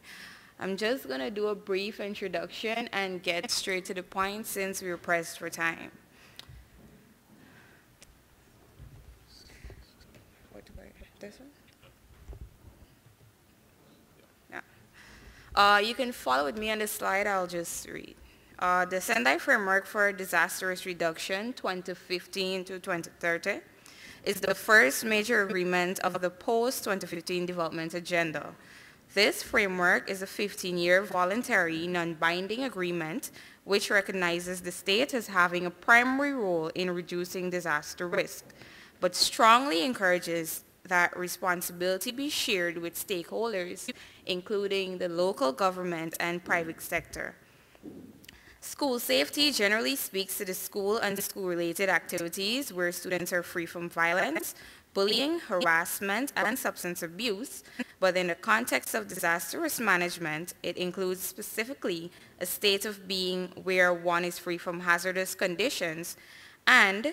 Speaker 7: I'm just going to do a brief introduction and get straight to the point since we're pressed for time. This one? You can follow with me on the slide. I'll just read. The Sendai Framework for Disaster Risk Reduction 2015 to 2030 is the first major agreement of the post-2015 development agenda. This framework is a 15-year voluntary, non-binding agreement which recognizes the state as having a primary role in reducing disaster risk, but strongly encourages that responsibility be shared with stakeholders, including the local government and private sector. School safety generally speaks to the school and school-related activities where students are free from violence, bullying, harassment, and substance abuse, but in the context of disaster risk management, it includes specifically a state of being where one is free from hazardous conditions and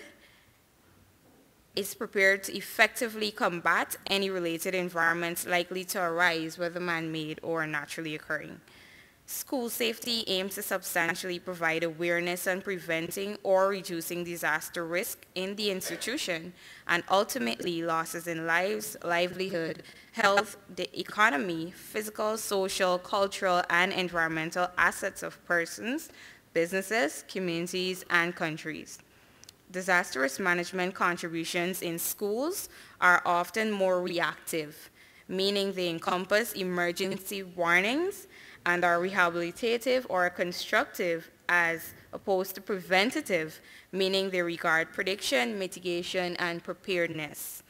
Speaker 7: is prepared to effectively combat any related environments likely to arise, whether man-made or naturally occurring. School safety aims to substantially provide awareness on preventing or reducing disaster risk in the institution and ultimately losses in lives, livelihood, health, the economy, physical, social, cultural, and environmental assets of persons, businesses, communities, and countries. Disaster risk management contributions in schools are often more reactive, meaning they encompass emergency warnings and are rehabilitative or constructive as opposed to preventative, meaning they regard prediction, mitigation, and preparedness.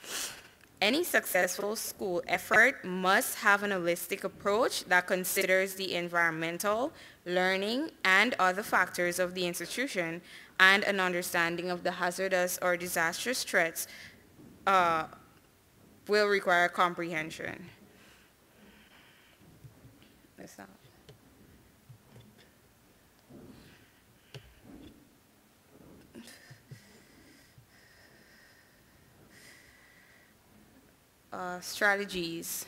Speaker 7: Any successful school effort must have an holistic approach that considers the environmental, learning, and other factors of the institution and an understanding of the hazardous or disastrous threats will require comprehension. That's all. Strategies.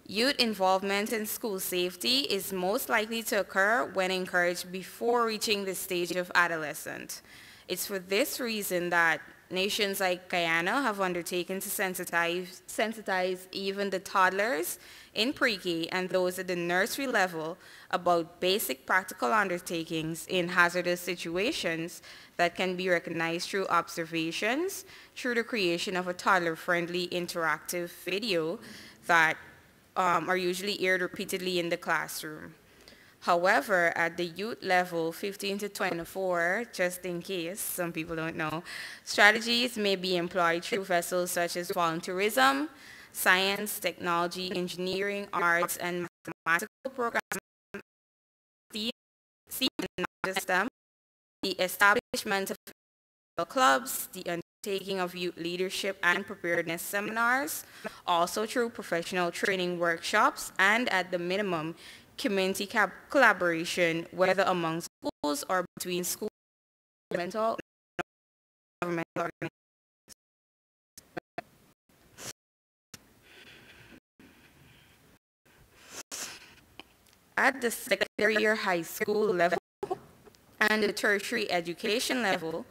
Speaker 7: Youth involvement in school safety is most likely to occur when encouraged before reaching the stage of adolescence. It's for this reason that nations like Guyana have undertaken to sensitize even the toddlers in pre-K and those at the nursery level about basic practical undertakings in hazardous situations that can be recognized through observations, through the creation of a toddler-friendly interactive video that are usually aired repeatedly in the classroom. However, at the youth level, 15 to 24, just in case some people don't know, strategies may be employed through vessels such as volunteerism, science, technology, engineering, arts, and mathematical programs, system, the establishment of clubs, the undertaking of youth leadership and preparedness seminars, also through professional training workshops, and at the minimum, community collaboration, whether among schools or between schools and governmental organizations. at the secondary or high school level and the tertiary education level,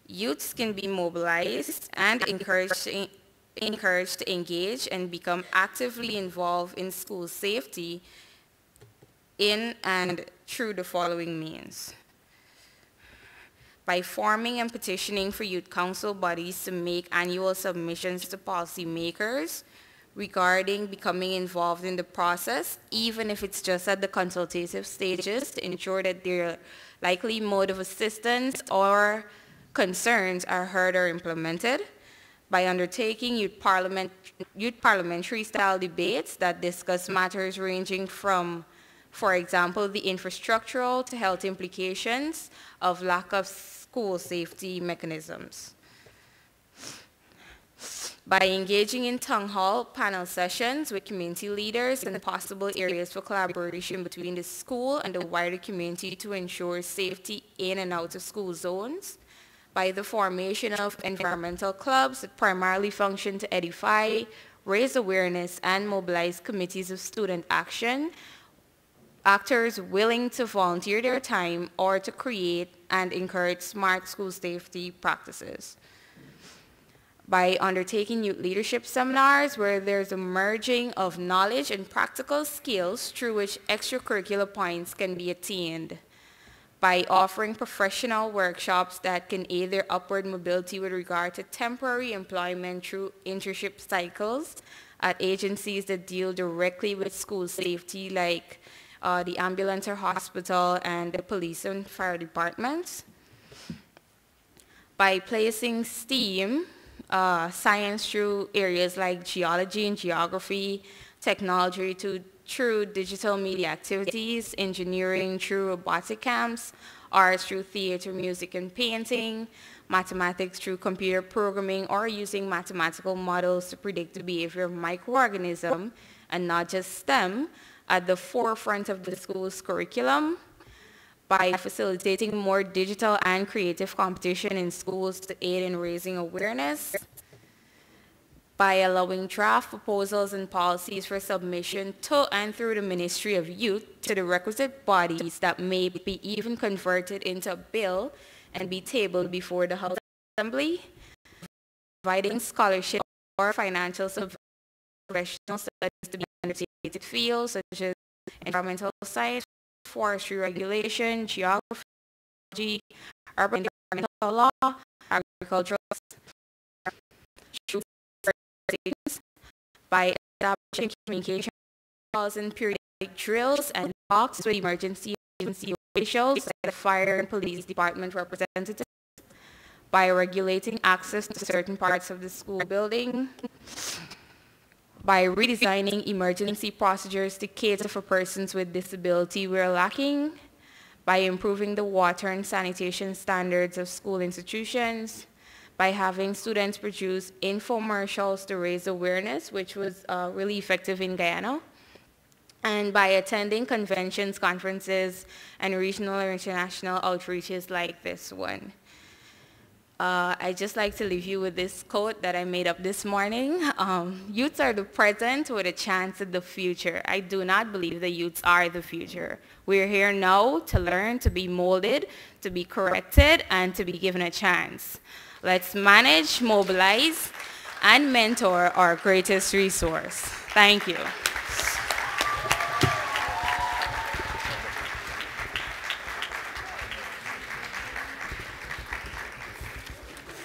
Speaker 7: youths can be mobilized and encouraged to engage and become actively involved in school safety in and through the following means. By forming and petitioning for youth council bodies to make annual submissions to policymakers regarding becoming involved in the process, even if it's just at the consultative stages, to ensure that their likely mode of assistance or concerns are heard or implemented. By undertaking youth parliamentary style debates that discuss matters ranging from, for example, the infrastructural to health implications of lack of school safety mechanisms. By engaging in town hall panel sessions with community leaders and possible areas for collaboration between the school and the wider community to ensure safety in and out of school zones. By the formation of environmental clubs that primarily function to edify, raise awareness, and mobilize committees of student action, actors willing to volunteer their time or to create and encourage smart school safety practices. By undertaking youth leadership seminars where there's a merging of knowledge and practical skills through which extracurricular points can be attained. By offering professional workshops that can aid their upward mobility with regard to temporary employment through internship cycles at agencies that deal directly with school safety like the ambulance or hospital and the police and fire departments. By placing STEAM, science through areas like geology and geography, technology through digital media activities, engineering through robotic camps, arts through theater, music, and painting, mathematics through computer programming, or using mathematical models to predict the behavior of microorganisms, and not just STEM, at the forefront of the school's curriculum. By facilitating more digital and creative competition in schools to aid in raising awareness. By allowing draft proposals and policies for submission to and through the Ministry of Youth to the requisite bodies that may be even converted into a bill and be tabled before the House Assembly. Providing scholarship or financial support for professional studies to be undertaken in fields such as environmental science, forestry regulation, geography, urban environmental law, agricultural by establishing communication calls and periodic drills and talks with emergency agency officials like the fire and police department representatives, by regulating access to certain parts of the school building, by redesigning emergency procedures to cater for persons with disability where lacking, by improving the water and sanitation standards of school institutions, by having students produce infomercials to raise awareness, which was really effective in Guyana, and by attending conventions, conferences, and regional or international outreaches like this one. I'd just like to leave you with this quote that I made up this morning. Youths are the present with a chance at the future. I do not believe the youths are the future. We're here now to learn, to be molded, to be corrected, and to be given a chance. Let's manage, mobilize, and mentor our greatest resource. Thank you.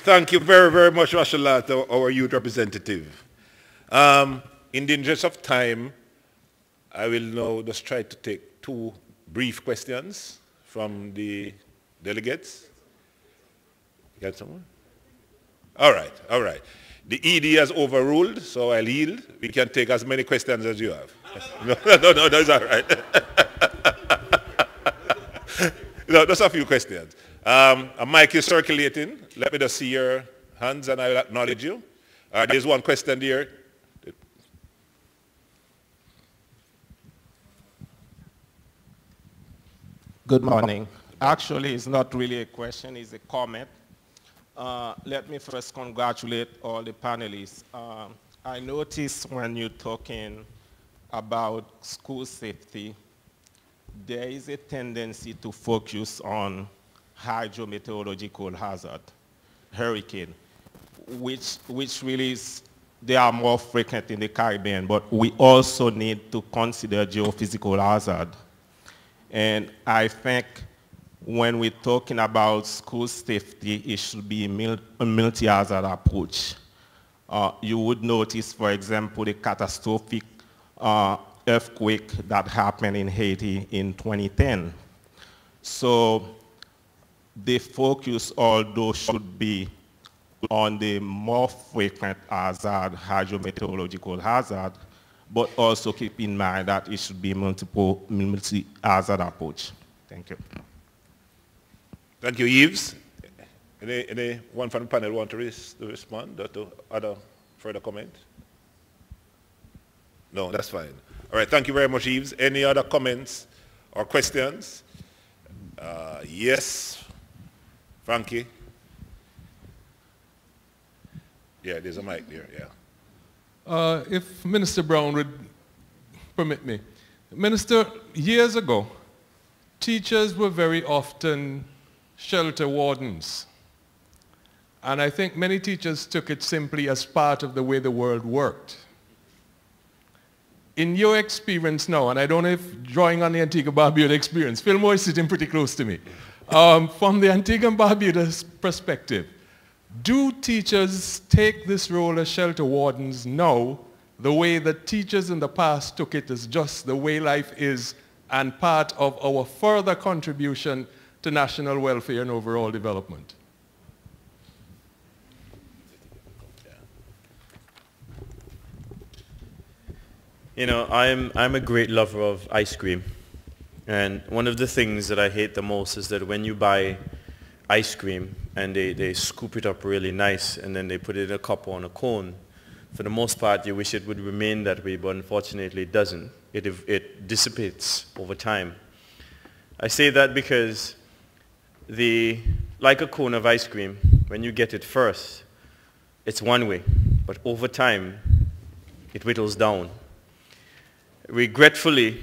Speaker 1: Thank you very, very much, Rashalat, our youth representative. In the interest of time, I will now just try to take two brief questions from the delegates. You got someone? All right, all right. The ED has overruled, so I'll yield. We can take as many questions as you have. No, that's all right. No, just a few questions. A mic is circulating. Let me just see your hands and I'll acknowledge you. There's one question here.
Speaker 8: Good morning. Actually, it's not really a question, it's a comment. Let me first congratulate all the panelists. I noticed when you're talking about school safety, there is a tendency to focus on hydrometeorological hazard, hurricane, which really is, they are more frequent in the Caribbean, but we also need to consider geophysical hazard. And I think when we're talking about school safety, it should be a multi-hazard approach. You would notice, for example, the catastrophic earthquake that happened in Haiti in 2010. So the focus, although, should be on the more frequent hazard, hydrometeorological hazard, but also keep in mind that it should be multi-hazard approach. Thank you.
Speaker 1: Thank you, Yves. Anyone from the panel want to respond or to other further comment? No, that's fine. All right, thank you very much, Yves. Any other comments or questions? Yes, Frankie. Yeah, there's a mic there, yeah.
Speaker 9: If Minister Brown would permit me. Minister, years ago, teachers were very often shelter wardens. And I think many teachers took it simply as part of the way the world worked. In your experience now, and I don't know if drawing on the Antigua Barbuda experience, Fillmore is sitting pretty close to me. From the Antigua Barbuda's perspective, do teachers take this role as shelter wardens now the way that teachers in the past took it as just the way life is and part of our further contribution to national welfare and overall development?
Speaker 4: You know, I'm a great lover of ice cream. And one of the things that I hate the most is that when you buy ice cream and they scoop it up really nice and then they put it in a cup or on a cone, for the most part you wish it would remain that way, but unfortunately it doesn't. It dissipates over time. I say that because like a cone of ice cream, when you get it first, it's one way, but over time it whittles down. Regretfully,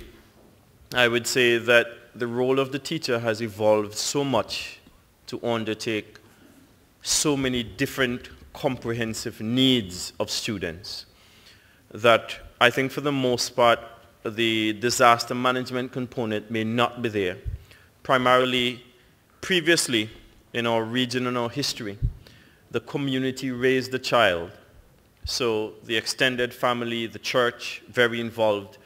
Speaker 4: I would say that the role of the teacher has evolved so much to undertake so many different comprehensive needs of students that I think for the most part the disaster management component may not be there. Primarily, previously in our region and our history, the community raised the child. So the extended family, the church, very involved.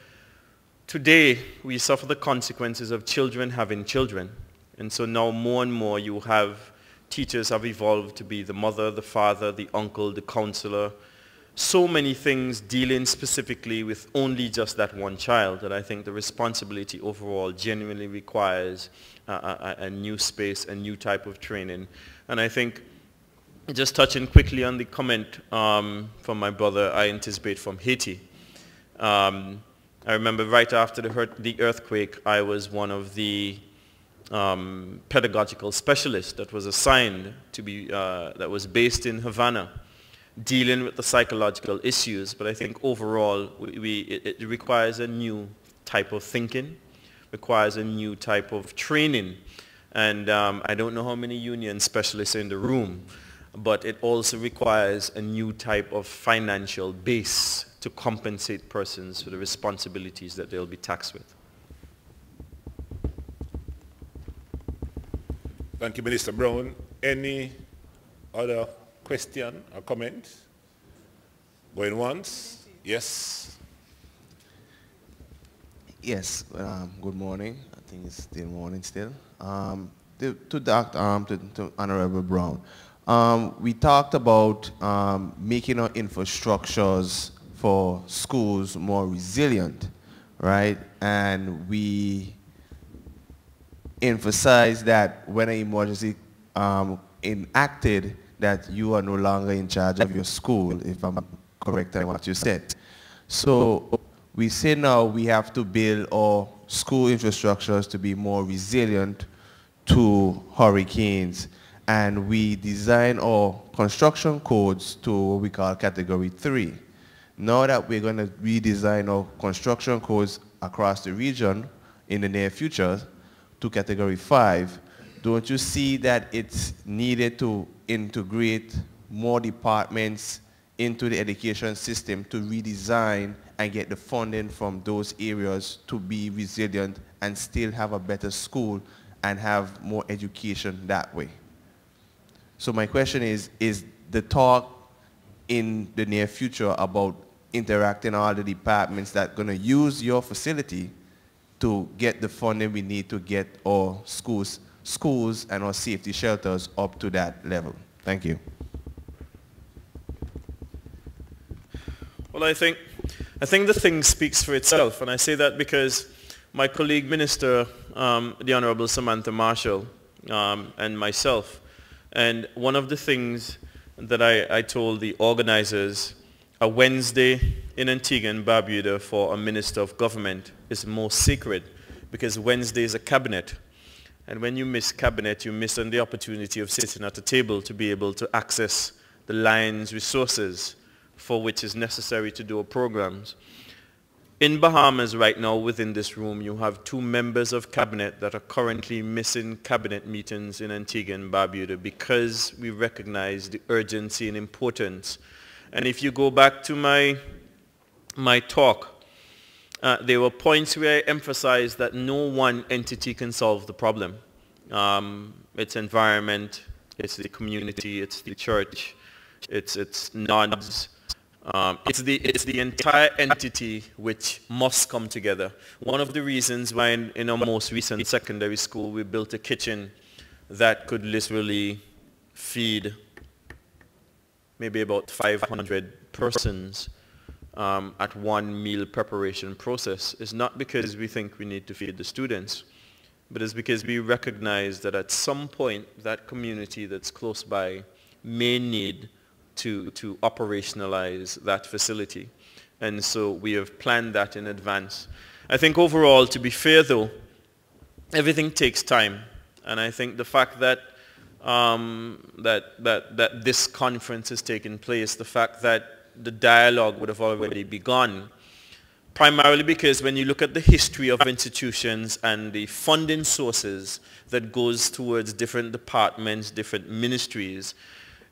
Speaker 4: Today, we suffer the consequences of children having children. And so now more and more you have, teachers have evolved to be the mother, the father, the uncle, the counselor. So many things dealing specifically with only just that one child that I think the responsibility overall genuinely requires a new space, a new type of training. And I think, just touching quickly on the comment from my brother, I anticipate from Haiti. I remember right after the earthquake, I was one of the pedagogical specialists that was assigned to be, that was based in Havana, dealing with the psychological issues. But I think overall, it requires a new type of thinking, requires a new type of training. And I don't know how many union specialists are in the room, but it also requires a new type of financial base to compensate persons for the responsibilities that they'll be taxed with.
Speaker 1: Thank you, Minister Brown. Any other question or comment? Going once? Yes.
Speaker 10: Yes, good morning. I think it's still morning still. To Honorable Brown. We talked about making our infrastructures for schools more resilient, right? And we emphasize that when an emergency enacted, that you are no longer in charge of your school, if I'm correct in what you said. So we say now we have to build our school infrastructures to be more resilient to hurricanes, and we design our construction codes to what we call category 3. now that we're going to redesign our construction codes across the region in the near future to category 5, don't you see that it's needed to integrate more departments into the education system to redesign and get the funding from those areas to be resilient and still have a better school and have more education that way? So my question is the talk in the near future about interacting all the departments that are going to use your facility to get the funding we need to get our schools and our safety shelters up to that level? Thank you.
Speaker 4: Well, I think the thing speaks for itself, and I say that because my colleague minister, the Honorable Samantha Marshall, and myself, and one of the things that I told the organizers, a Wednesday in Antigua and Barbuda for a minister of government is more sacred, because Wednesday is a cabinet. And when you miss cabinet, you miss on the opportunity of sitting at a table to be able to access the lion's resources for which is necessary to do our programs. In Bahamas right now, within this room, you have 2 members of cabinet that are currently missing cabinet meetings in Antigua and Barbuda because we recognize the urgency and importance. And if you go back to my talk, there were points where I emphasized that no one entity can solve the problem. It's environment, it's the community, it's the church, it's nods. It's the entire entity which must come together. One of the reasons why in our most recent secondary school we built a kitchen that could literally feed maybe about 500 persons at one meal preparation process is not because we think we need to feed the students, but it's because we recognize that at some point that community that's close by may need to operationalize that facility. And so we have planned that in advance. I think overall, to be fair though, everything takes time. And I think the fact that that this conference is taking place, the fact that the dialogue would have already begun, primarily because when you look at the history of institutions and the funding sources that goes towards different departments, different ministries,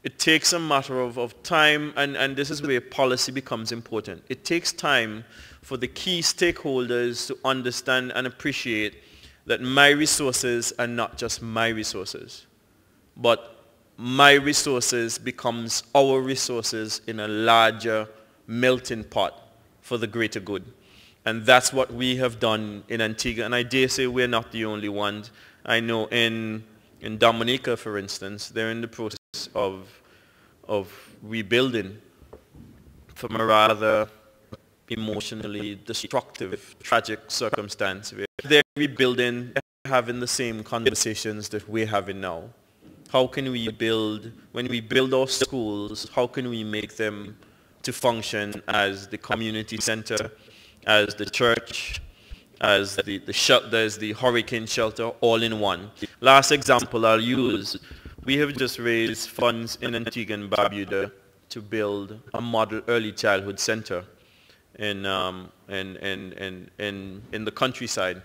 Speaker 4: it takes a matter of time, and this is where policy becomes important. It takes time for the key stakeholders to understand and appreciate that my resources are not just my resources, but my resources becomes our resources in a larger melting pot for the greater good. And that's what we have done in Antigua, and I dare say we're not the only ones. I know in Dominica, for instance, they're in the process of rebuilding from a rather emotionally destructive, tragic circumstance. They're rebuilding, having the same conversations that we're having now. How can we build, when we build our schools, how can we make them to function as the community center, as the church, as the hurricane shelter, all in one? Last example I'll use. We have just raised funds in Antigua and Barbuda to build a model early childhood center in the countryside.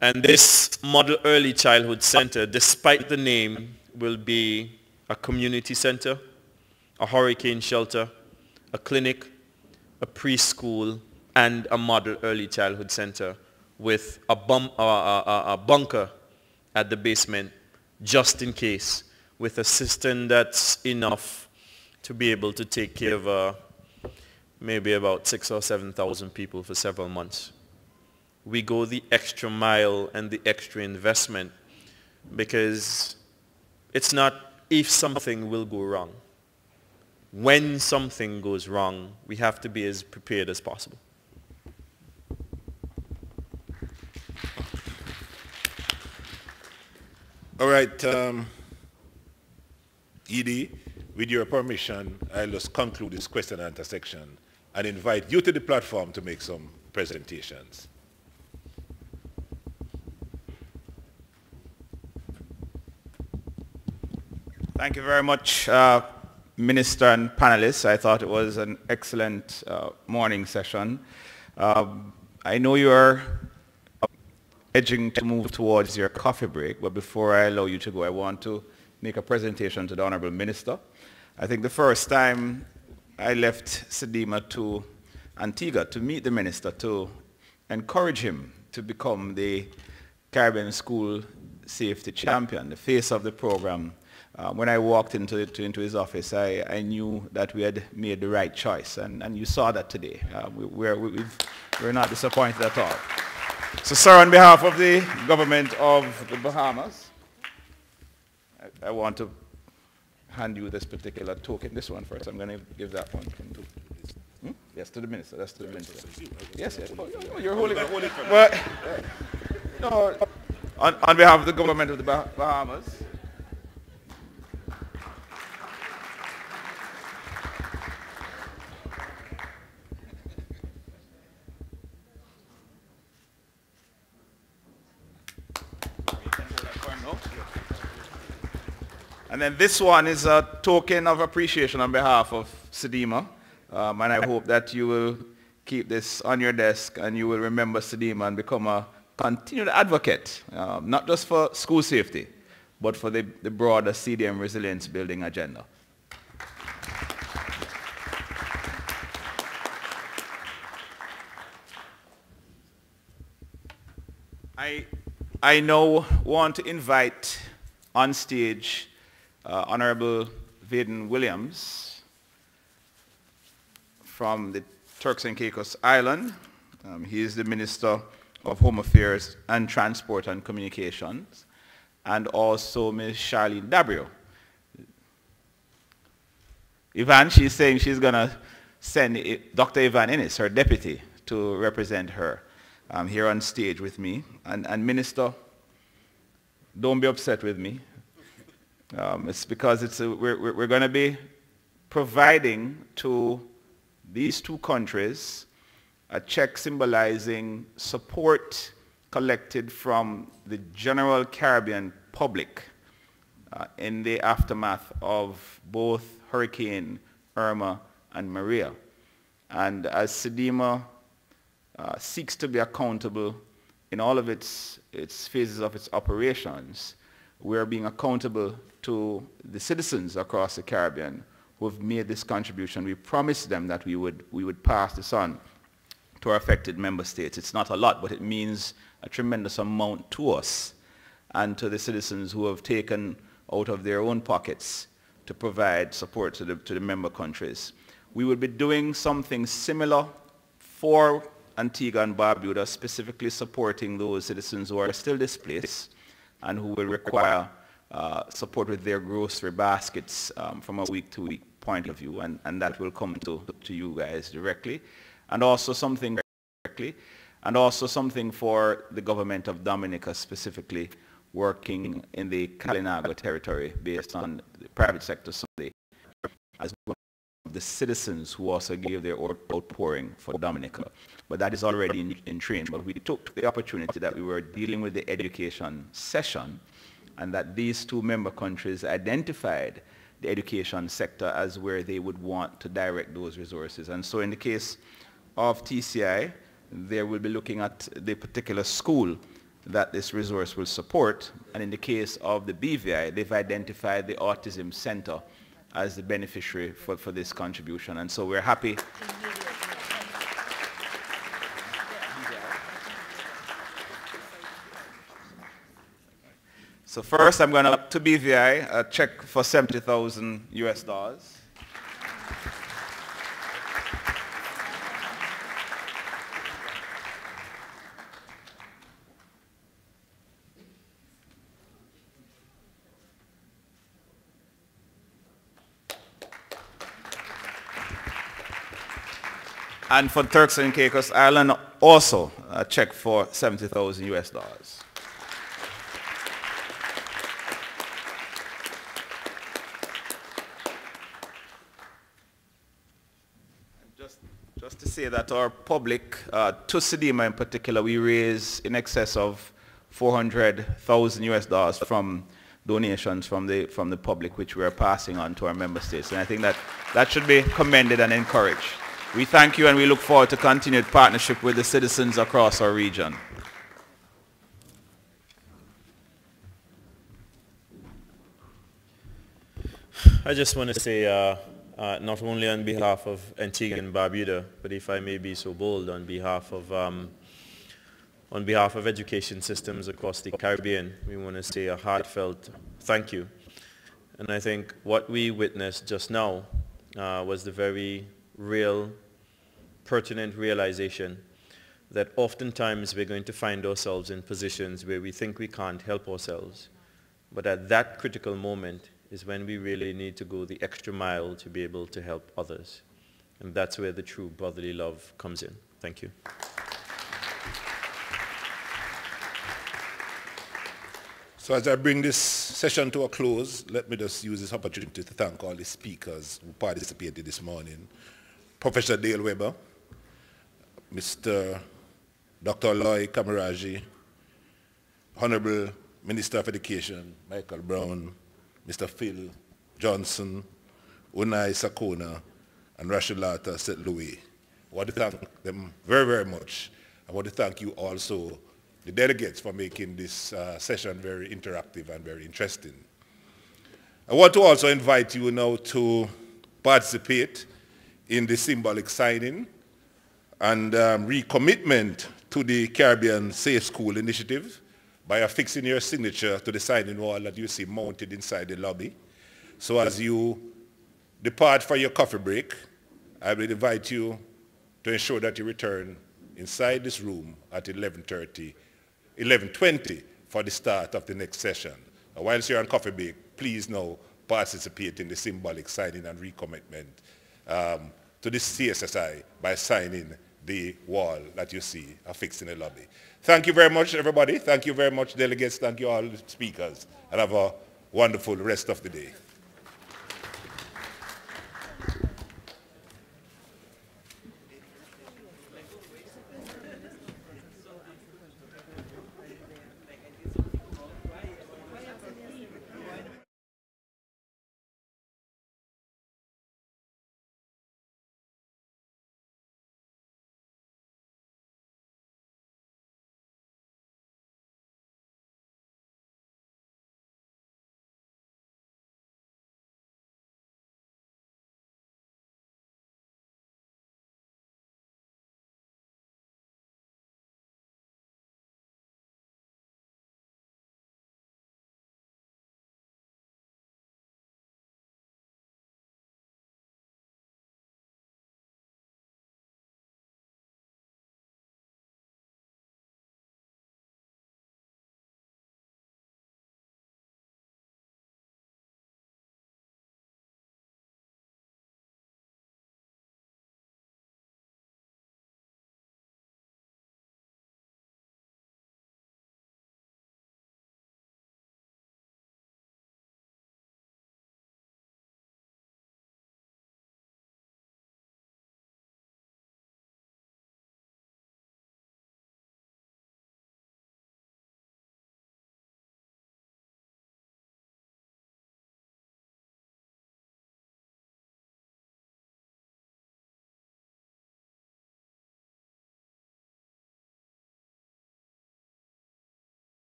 Speaker 4: And this model early childhood center, despite the name, will be a community center, a hurricane shelter, a clinic, a preschool, and a model early childhood center with a bunker at the basement, just in case, with a cistern that's enough to be able to take care of maybe about 6,000 or 7,000 people for several months. We go the extra mile and the extra investment because it's not if something will go wrong. When something goes wrong, we have to be as prepared as possible.
Speaker 1: All right, Edie, with your permission, I'll just conclude this question and answer section and invite you to the platform to make some presentations.
Speaker 11: Thank you very much, Minister and panelists. I thought it was an excellent morning session. I know you're edging to move towards your coffee break, but before I allow you to go, I want to make a presentation to the Honorable Minister. I think the first time I left Sedima to Antigua to meet the Minister, to encourage him to become the Caribbean School Safety Champion, the face of the program. When I walked into his office, I knew that we had made the right choice, and you saw that today. We're not disappointed at all. So, sir, on behalf of the government of the Bahamas, I want to hand you this particular token. This one first. I'm going to give that one to, yes, to the minister. That's to the minister. Yes, yes. Oh, you're holding it. But, no, on behalf of the government of the Bahamas, and then this one is a token of appreciation on behalf of Sedima. And I hope that you will keep this on your desk and you will remember Sedima and become a continued advocate, not just for school safety, but for the broader CDM resilience building agenda. I now want to invite on stage Honorable Vaden Williams from the Turks and Caicos Island. He is the Minister of Home Affairs and Transport and Communications, and also Ms. Charlene Dabrio. Yvonne, she's saying she's going to send Dr. Yvonne Innes, her deputy, to represent her here on stage with me. And Minister, don't be upset with me. It's because we're going to be providing to these two countries a check symbolizing support collected from the general Caribbean public in the aftermath of both Hurricane Irma and Maria. And as Sedima seeks to be accountable in all of its phases of its operations, we're being accountable to the citizens across the Caribbean who have made this contribution. We promised them that we would pass this on to our affected member states. It's not a lot, but it means a tremendous amount to us and to the citizens who have taken out of their own pockets to provide support to the member countries. We will be doing something similar for Antigua and Barbuda, specifically supporting those citizens who are still displaced and who will require support with their grocery baskets from a week-to-week point of view, and that will come to you guys directly. And also something for the government of Dominica, specifically working in the Kalinago territory based on the private sector Sunday, as well as the citizens who also gave their outpouring for Dominica. But that is already in train. But we took the opportunity that we were dealing with the education session, and that these two member countries identified the education sector as where they would want to direct those resources. And so in the case of TCI, they will be looking at the particular school that this resource will support. And in the case of the BVI, they've identified the Autism Center as the beneficiary for this contribution. And so we're happy. So first, I'm going to BVI, a check for $70,000 US. And for Turks and Caicos Island, also a check for $70,000 US. Just to say that our public, to Sedima in particular, we raise in excess of $400,000 US from donations from the public, which we are passing on to our member states. And I think that should be commended and encouraged. We thank you and we look forward to continued partnership with the citizens across our region.
Speaker 4: I just want to say, not only on behalf of Antigua and Barbuda, but if I may be so bold, on behalf of education systems across the Caribbean, we want to say a heartfelt thank you. And I think what we witnessed just now was the very real, pertinent realization that oftentimes we're going to find ourselves in positions where we think we can't help ourselves. But at that critical moment is when we really need to go the extra mile to be able to help others. And that's where the true brotherly love comes in. Thank you.
Speaker 1: So as I bring this session to a close, let me just use this opportunity to thank all the speakers who participated this morning. Professor Dale Weber, Mr. Dr. Loy Kamaraji, Honorable Minister of Education, Michael Brown, Mr. Phil Johnson, Unai Sakona, and Rashulata St. Louis. I want to thank them very, very much. I want to thank you also, the delegates, for making this session very interactive and very interesting. I want to also invite you now to participate in the symbolic signing and recommitment to the Caribbean Safe School Initiative by affixing your signature to the signing wall that you see mounted inside the lobby. So as you depart for your coffee break, I will invite you to ensure that you return inside this room at 11:20 for the start of the next session. Whilst you're on coffee break, please now participate in the symbolic signing and recommitment to the CSSI by signing the wall that you see affixed in the lobby. Thank you very much, everybody. Thank you very much, delegates. Thank you all speakers. And have a wonderful rest of the day.